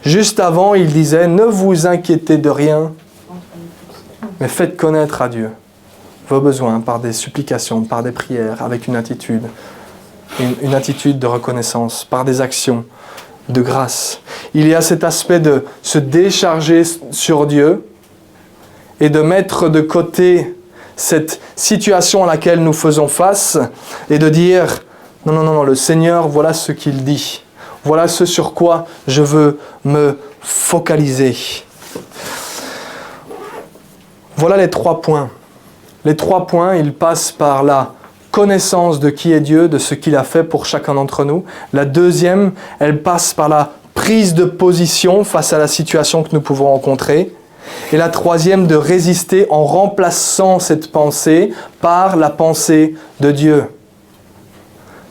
Juste avant, il disait « Ne vous inquiétez de rien, mais faites connaître à Dieu vos besoins par des supplications, par des prières, avec une attitude de reconnaissance, par des actions de grâce. » Il y a cet aspect de se décharger sur Dieu et de mettre de côté cette situation à laquelle nous faisons face et de dire « Non, le Seigneur, voilà ce qu'il dit. Voilà ce sur quoi je veux me focaliser. » Voilà les 3 points. Les 3 points, ils passent par la connaissance de qui est Dieu, de ce qu'il a fait pour chacun d'entre nous. La deuxième, elle passe par la prise de position face à la situation que nous pouvons rencontrer. Et la troisième, de résister en remplaçant cette pensée par la pensée de Dieu.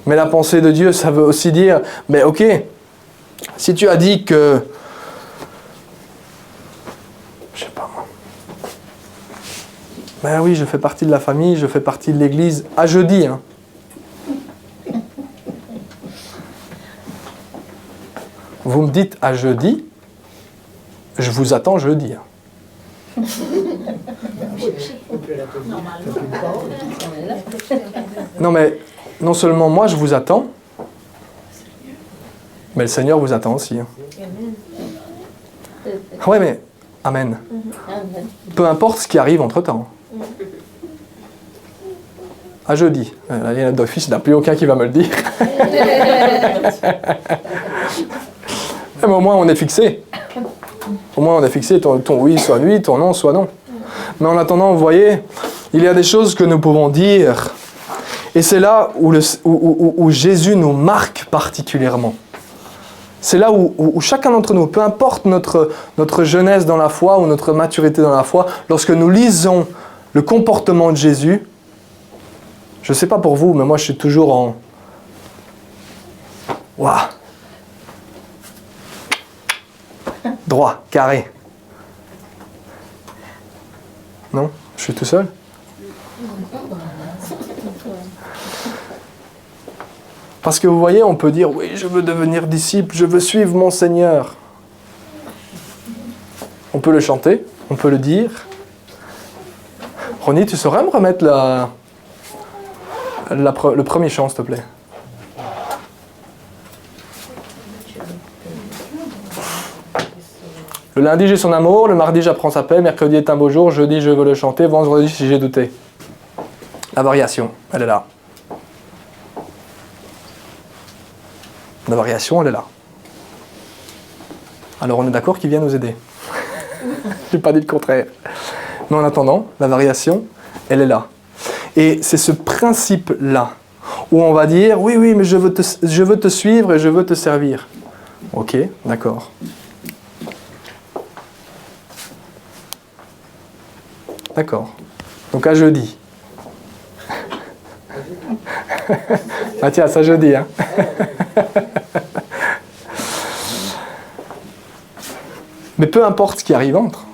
Mais la pensée de Dieu, ça veut aussi dire, mais ok, si tu as dit que, je sais pas moi, ben oui, je fais partie de la famille, je fais partie de l'église, à jeudi, hein. Vous me dites à jeudi, je vous attends jeudi. Hein. Non mais, non seulement moi je vous attends, mais le Seigneur vous attend aussi. Hein. Ouais mais, amen. Peu importe ce qui arrive entre-temps. À jeudi. Il y en a d'office, il n'y en a plus aucun qui va me le dire. Mais au moins on est fixé. Au moins on est fixé, ton oui soit oui, ton non soit non. Mais en attendant, vous voyez, il y a des choses que nous pouvons dire. Et c'est là où Jésus nous marque particulièrement. C'est là où chacun d'entre nous, peu importe notre jeunesse dans la foi ou notre maturité dans la foi, lorsque nous lisons le comportement de Jésus, je ne sais pas pour vous, mais moi je suis toujours en... Waouh! Droit, carré. Non? Je suis tout seul? Parce que vous voyez, on peut dire, oui, je veux devenir disciple, je veux suivre mon Seigneur. On peut le chanter, on peut le dire. Ronnie, tu saurais me remettre le premier chant, s'il te plaît? Le lundi, j'ai son amour, le mardi, j'apprends sa paix, mercredi est un beau jour, jeudi, je veux le chanter, vendredi, si j'ai douté. La variation, elle est là. La variation, elle est là. Alors on est d'accord qu'il vient nous aider. Je n'ai pas dit le contraire. Mais en attendant, la variation, elle est là. Et c'est ce principe-là où on va dire, oui, mais je veux te suivre et je veux te servir. Ok, d'accord. D'accord. Donc à jeudi. Mathias, ça jeudi, hein. Mais peu importe ce qui arrive entre.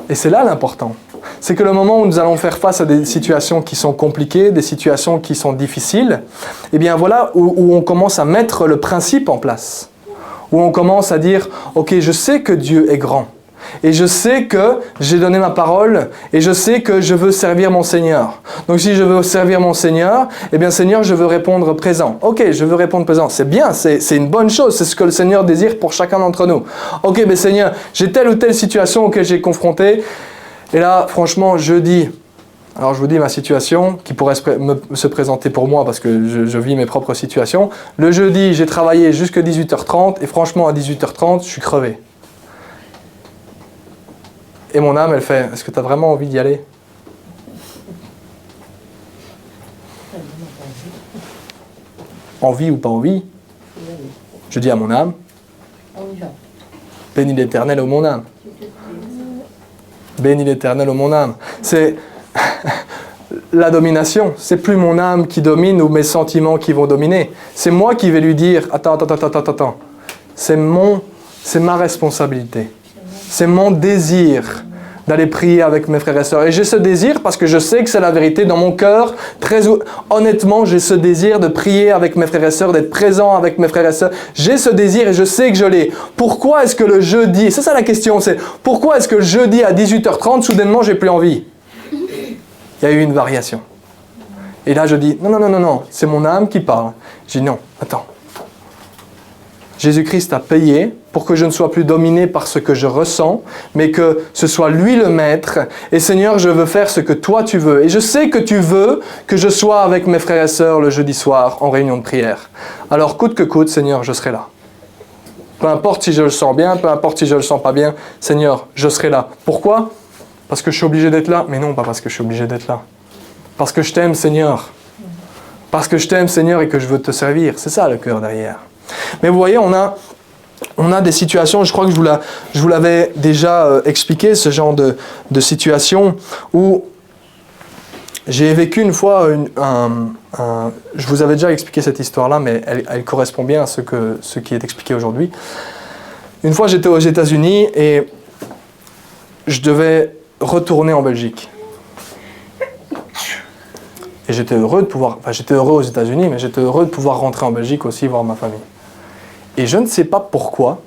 Et c'est là l'important. C'est que le moment où nous allons faire face à des situations qui sont compliquées, des situations qui sont difficiles, eh bien voilà où on commence à mettre le principe en place. Où on commence à dire, ok, je sais que Dieu est grand. Et je sais que j'ai donné ma parole et je sais que je veux servir mon Seigneur. Donc si je veux servir mon Seigneur, eh bien Seigneur, je veux répondre présent. Ok, je veux répondre présent. C'est bien, c'est une bonne chose. C'est ce que le Seigneur désire pour chacun d'entre nous. Ok, mais Seigneur, j'ai telle ou telle situation auquel j'ai confronté. Et là, franchement, jeudi, alors je vous dis ma situation qui pourrait se présenter pour moi parce que je vis mes propres situations. Le jeudi, j'ai travaillé jusqu'à 18h30 et franchement, à 18h30, je suis crevé. Et mon âme, elle fait, est-ce que tu as vraiment envie d'y aller? Envie ou pas envie? Je dis à mon âme, bénis l'Éternel, ô mon âme. Bénis l'Éternel, ô mon âme. C'est la domination. C'est plus mon âme qui domine ou mes sentiments qui vont dominer. C'est moi qui vais lui dire, attends. C'est ma responsabilité. C'est mon désir d'aller prier avec mes frères et sœurs. Et j'ai ce désir parce que je sais que c'est la vérité dans mon cœur. Honnêtement, j'ai ce désir de prier avec mes frères et sœurs, d'être présent avec mes frères et sœurs. J'ai ce désir et je sais que je l'ai. Pourquoi est-ce que le jeudi, c'est ça la question, c'est pourquoi est-ce que le jeudi à 18h30, soudainement, j'ai plus envie? Il y a eu une variation. Et là, je dis, non, c'est mon âme qui parle. Je dis, non, attends. Jésus-Christ a payé pour que je ne sois plus dominé par ce que je ressens, mais que ce soit lui le maître. Et Seigneur, je veux faire ce que toi tu veux. Et je sais que tu veux que je sois avec mes frères et sœurs le jeudi soir en réunion de prière. Alors, coûte que coûte, Seigneur, je serai là. Peu importe si je le sens bien, peu importe si je le sens pas bien, Seigneur, je serai là. Pourquoi? Parce que je suis obligé d'être là? Mais non, pas parce que je suis obligé d'être là. Parce que je t'aime, Seigneur. Parce que je t'aime, Seigneur, et que je veux te servir. C'est ça le cœur derrière. Mais vous voyez, on a des situations, je crois que je vous l'avais déjà expliqué, ce genre de situation où j'ai vécu une fois, je vous avais déjà expliqué cette histoire-là, mais elle correspond bien à ce qui est expliqué aujourd'hui. Une fois, j'étais aux États-Unis et je devais retourner en Belgique. Et j'étais heureux aux États-Unis, mais j'étais heureux de pouvoir rentrer en Belgique aussi, voir ma famille. Et je ne sais pas pourquoi,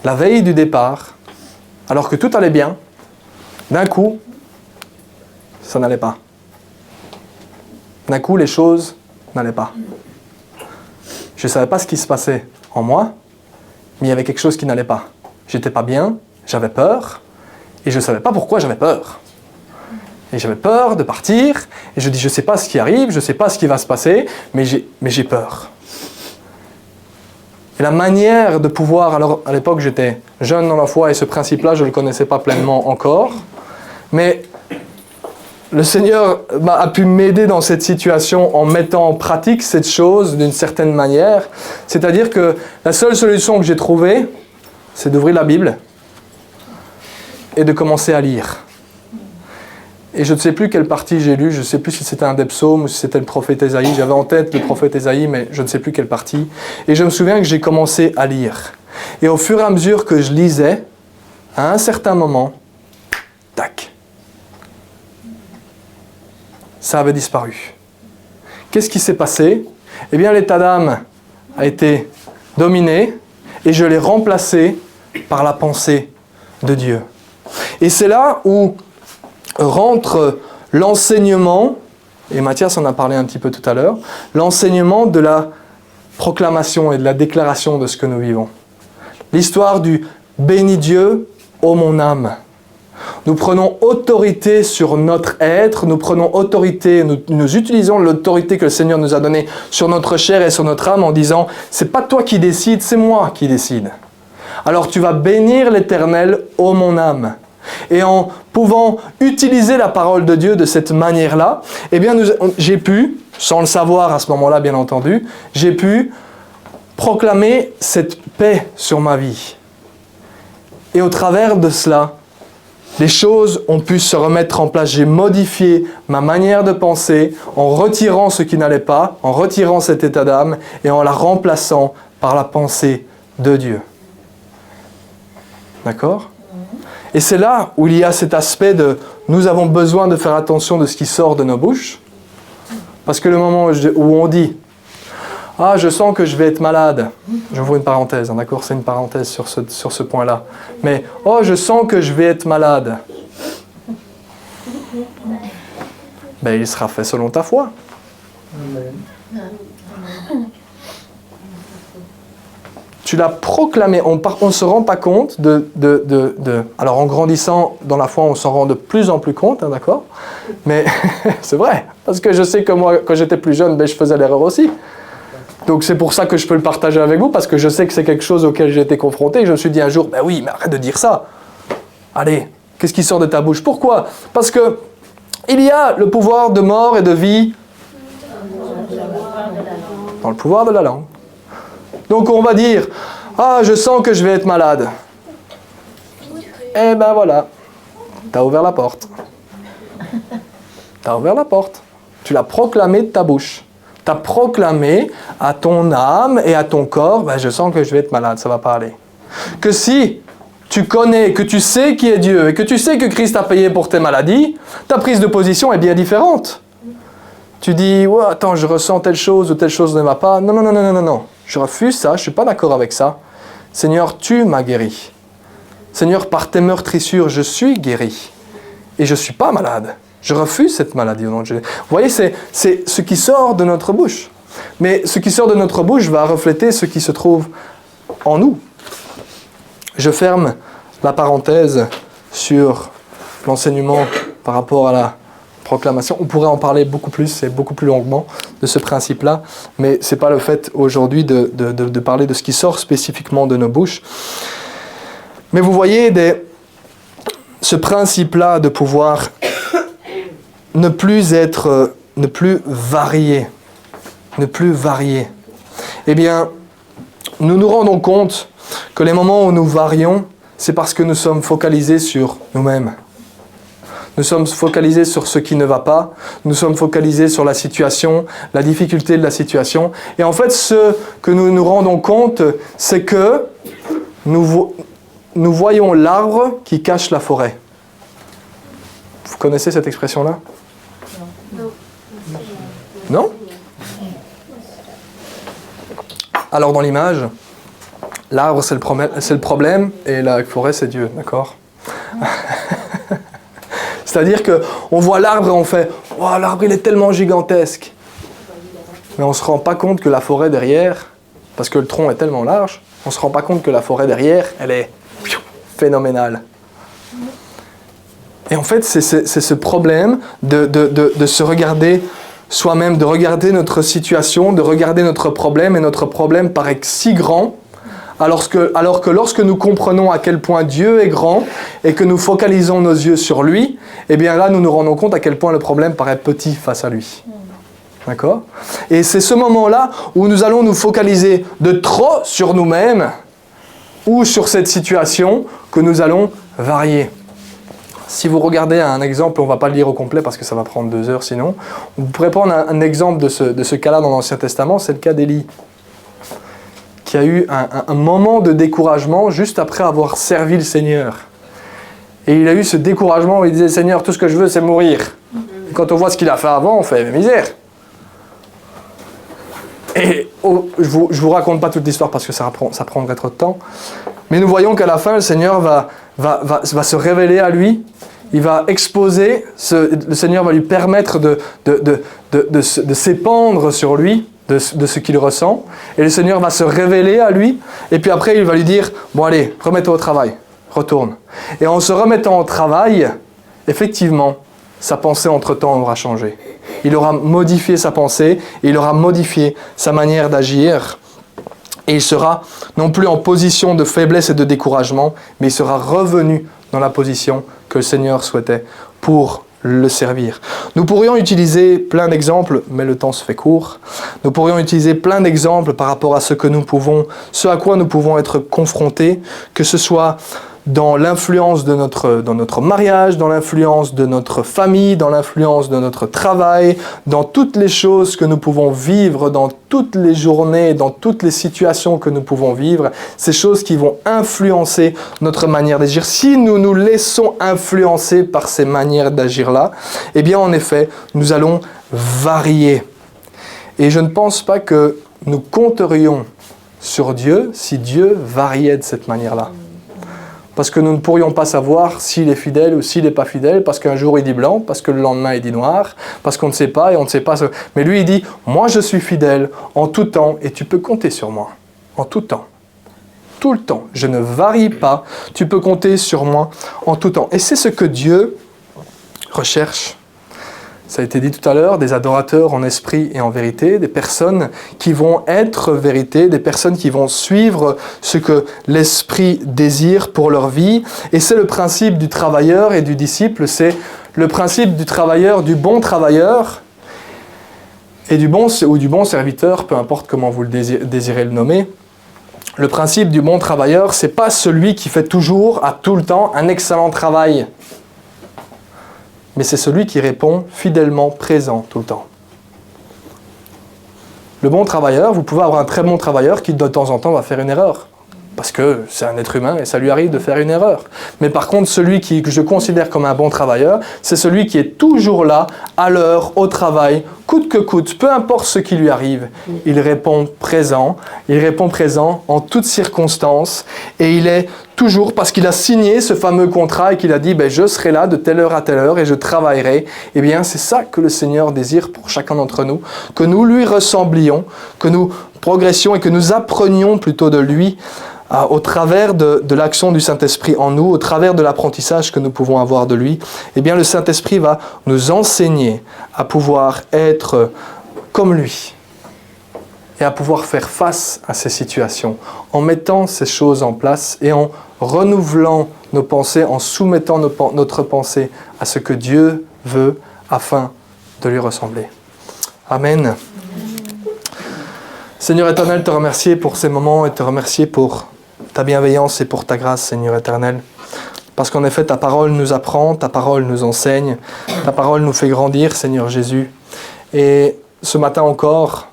la veille du départ, alors que tout allait bien, d'un coup, ça n'allait pas. D'un coup, les choses n'allaient pas. Je ne savais pas ce qui se passait en moi, mais il y avait quelque chose qui n'allait pas. J'étais pas bien, j'avais peur, et je ne savais pas pourquoi j'avais peur. Et j'avais peur de partir, et je dis, je ne sais pas ce qui arrive, je ne sais pas ce qui va se passer, mais j'ai peur. Et la manière de pouvoir, alors à l'époque j'étais jeune dans la foi et ce principe-là je ne le connaissais pas pleinement encore, mais le Seigneur a pu m'aider dans cette situation en mettant en pratique cette chose d'une certaine manière. C'est-à-dire que la seule solution que j'ai trouvée, c'est d'ouvrir la Bible et de commencer à lire. Et je ne sais plus quelle partie j'ai lue, je ne sais plus si c'était un des psaumes ou si c'était le prophète Ésaïe. J'avais en tête le prophète Ésaïe, mais je ne sais plus quelle partie. Et je me souviens que j'ai commencé à lire. Et au fur et à mesure que je lisais, à un certain moment, tac, ça avait disparu. Qu'est-ce qui s'est passé? Eh bien, l'état d'âme a été dominé et je l'ai remplacé par la pensée de Dieu. Et c'est là où rentre l'enseignement, et Mathias en a parlé un petit peu tout à l'heure, l'enseignement de la proclamation et de la déclaration de ce que nous vivons. L'histoire du « bénis Dieu, ô mon âme ». Nous prenons autorité sur notre être, nous prenons autorité, nous utilisons l'autorité que le Seigneur nous a donnée sur notre chair et sur notre âme en disant « c'est pas toi qui décides, c'est moi qui décide ». Alors tu vas bénir l'Éternel, ô mon âme. Et en pouvant utiliser la parole de Dieu de cette manière-là, eh bien j'ai pu, sans le savoir à ce moment-là bien entendu, j'ai pu proclamer cette paix sur ma vie. Et au travers de cela, les choses ont pu se remettre en place. J'ai modifié ma manière de penser en retirant ce qui n'allait pas, en retirant cet état d'âme et en la remplaçant par la pensée de Dieu. D'accord ? Et c'est là où il y a cet aspect de nous avons besoin de faire attention de ce qui sort de nos bouches. Parce que le moment où on dit « Ah, je sens que je vais être malade », j'ouvre une parenthèse, hein, d'accord ? C'est une parenthèse sur ce point-là. Mais « Oh, je sens que je vais être malade », ben, il sera fait selon ta foi. Tu l'as proclamé, on ne se rend pas compte Alors en grandissant dans la foi, on s'en rend de plus en plus compte, hein, d'accord ? Mais c'est vrai, parce que je sais que moi, quand j'étais plus jeune, ben, je faisais l'erreur aussi. Donc c'est pour ça que je peux le partager avec vous, parce que je sais que c'est quelque chose auquel j'ai été confronté. Je me suis dit un jour, ben oui, mais arrête de dire ça. Allez, qu'est-ce qui sort de ta bouche ? Pourquoi ? Parce que il y a le pouvoir de mort et de vie dans le pouvoir de la langue. Donc on va dire, ah, je sens que je vais être malade. Eh ben voilà, t'as ouvert la porte. T'as ouvert la porte. Tu l'as proclamé de ta bouche. T'as proclamé à ton âme et à ton corps, ben, je sens que je vais être malade, ça va pas aller. Que si tu connais, que tu sais qui est Dieu et que tu sais que Christ a payé pour tes maladies, ta prise de position est bien différente. Tu dis, ouais, attends, je ressens telle chose ou telle chose ne va pas. Non, non, non, non, non, non, non. Je refuse ça, je ne suis pas d'accord avec ça. Seigneur, tu m'as guéri. Seigneur, par tes meurtrissures, je suis guéri. Et je ne suis pas malade. Je refuse cette maladie au nom de Jésus. Vous voyez, c'est ce qui sort de notre bouche. Mais ce qui sort de notre bouche va refléter ce qui se trouve en nous. Je ferme la parenthèse sur l'enseignement par rapport à la proclamation. On pourrait en parler beaucoup plus et beaucoup plus longuement de ce principe-là, mais ce n'est pas le fait aujourd'hui de parler de ce qui sort spécifiquement de nos bouches. Mais vous voyez, ce principe-là de pouvoir ne plus varier, eh bien, nous nous rendons compte que les moments où nous varions, c'est parce que nous sommes focalisés sur nous-mêmes. Nous sommes focalisés sur ce qui ne va pas. Nous sommes focalisés sur la situation, la difficulté de la situation. Et en fait, ce que nous nous rendons compte, c'est que nous voyons l'arbre qui cache la forêt. Vous connaissez cette expression-là ? Non ? Alors dans l'image, l'arbre c'est le problème et la forêt c'est Dieu, d'accord ? C'est-à-dire qu'on voit l'arbre et on fait « Oh, l'arbre il est tellement gigantesque !» Mais on ne se rend pas compte que la forêt derrière, parce que le tronc est tellement large, on ne se rend pas compte que la forêt derrière, elle est phénoménale. Et en fait, c'est ce problème de se regarder soi-même, de regarder notre situation, de regarder notre problème, et notre problème paraît si grand, alors que lorsque nous comprenons à quel point Dieu est grand et que nous focalisons nos yeux sur lui, eh bien là, nous nous rendons compte à quel point le problème paraît petit face à lui. D'accord ? Et c'est ce moment-là où nous allons nous focaliser de trop sur nous-mêmes ou sur cette situation que nous allons varier. Si vous regardez un exemple, on ne va pas le lire au complet parce que ça va prendre 2 heures sinon, vous pourrez prendre un exemple de ce cas-là dans l'Ancien Testament, c'est le cas d'Élie, qui a eu un moment de découragement juste après avoir servi le Seigneur. Et il a eu ce découragement où il disait « Seigneur, tout ce que je veux, c'est mourir. » Quand on voit ce qu'il a fait avant, on fait « misère !» Et je vous raconte pas toute l'histoire parce que ça prendrait trop de temps. Mais nous voyons qu'à la fin, le Seigneur va se révéler à lui. Il va exposer, le Seigneur va lui permettre de s'épandre sur lui, de ce qu'il ressent. Et le Seigneur va se révéler à lui. Et puis après, il va lui dire, bon allez, remets-toi au travail, retourne. Et en se remettant au travail, effectivement, sa pensée entre-temps aura changé. Il aura modifié sa pensée, et il aura modifié sa manière d'agir. Et il sera non plus en position de faiblesse et de découragement, mais il sera revenu dans la position que le Seigneur souhaitait pour le servir. Nous pourrions utiliser plein d'exemples, mais le temps se fait court. Nous pourrions utiliser plein d'exemples par rapport à ce à quoi nous pouvons être confrontés, que ce soit dans l'influence de dans notre mariage, dans l'influence de notre famille, dans l'influence de notre travail, dans toutes les choses que nous pouvons vivre, dans toutes les journées, dans toutes les situations que nous pouvons vivre, ces choses qui vont influencer notre manière d'agir. Si nous nous laissons influencer par ces manières d'agir-là, eh bien en effet, nous allons varier. Et je ne pense pas que nous compterions sur Dieu si Dieu variait de cette manière-là. Parce que nous ne pourrions pas savoir s'il est fidèle ou s'il n'est pas fidèle, parce qu'un jour il dit blanc, parce que le lendemain il dit noir, parce qu'on ne sait pas et on ne sait pas. Mais lui il dit, moi je suis fidèle en tout temps et tu peux compter sur moi. En tout temps. Tout le temps. Je ne varie pas. Tu peux compter sur moi en tout temps. Et c'est ce que Dieu recherche. Ça a été dit tout à l'heure, des adorateurs en esprit et en vérité, des personnes qui vont être vérité, des personnes qui vont suivre ce que l'esprit désire pour leur vie. Et c'est le principe du travailleur et du disciple, c'est le principe du travailleur, du bon travailleur et du bon serviteur, peu importe comment vous le désirez le nommer. Le principe du bon travailleur, c'est pas celui qui fait toujours, à tout le temps, un excellent travail. Mais c'est celui qui répond fidèlement présent tout le temps. Le bon travailleur, vous pouvez avoir un très bon travailleur qui de temps en temps va faire une erreur. Parce que c'est un être humain et ça lui arrive de faire une erreur. Mais par contre, celui que je considère comme un bon travailleur, c'est celui qui est toujours là, à l'heure, au travail, coûte que coûte, peu importe ce qui lui arrive. Il répond présent en toutes circonstances et il est toujours, parce qu'il a signé ce fameux contrat et qu'il a dit « je serai là de telle heure à telle heure et je travaillerai », eh bien c'est ça que le Seigneur désire pour chacun d'entre nous, que nous lui ressemblions, que nous progressions et que nous apprenions plutôt de lui au travers de l'action du Saint-Esprit en nous, au travers de l'apprentissage que nous pouvons avoir de lui. Eh bien le Saint-Esprit va nous enseigner à pouvoir être comme lui et à pouvoir faire face à ces situations en mettant ces choses en place et en renouvelant nos pensées, en soumettant notre pensée à ce que Dieu veut afin de lui ressembler. Amen. Seigneur éternel, te remercier pour ces moments et te remercier pour ta bienveillance et pour ta grâce, Seigneur éternel. Parce qu'en effet, ta parole nous apprend, ta parole nous enseigne, ta parole nous fait grandir, Seigneur Jésus. Et ce matin encore,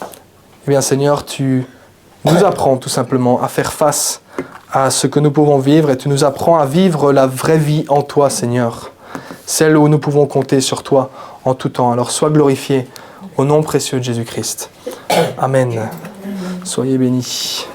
eh bien Seigneur, tu nous apprends tout simplement à faire face à ce que nous pouvons vivre et tu nous apprends à vivre la vraie vie en toi, Seigneur. Celle où nous pouvons compter sur toi en tout temps. Alors sois glorifié au nom précieux de Jésus-Christ. Amen. Soyez bénis.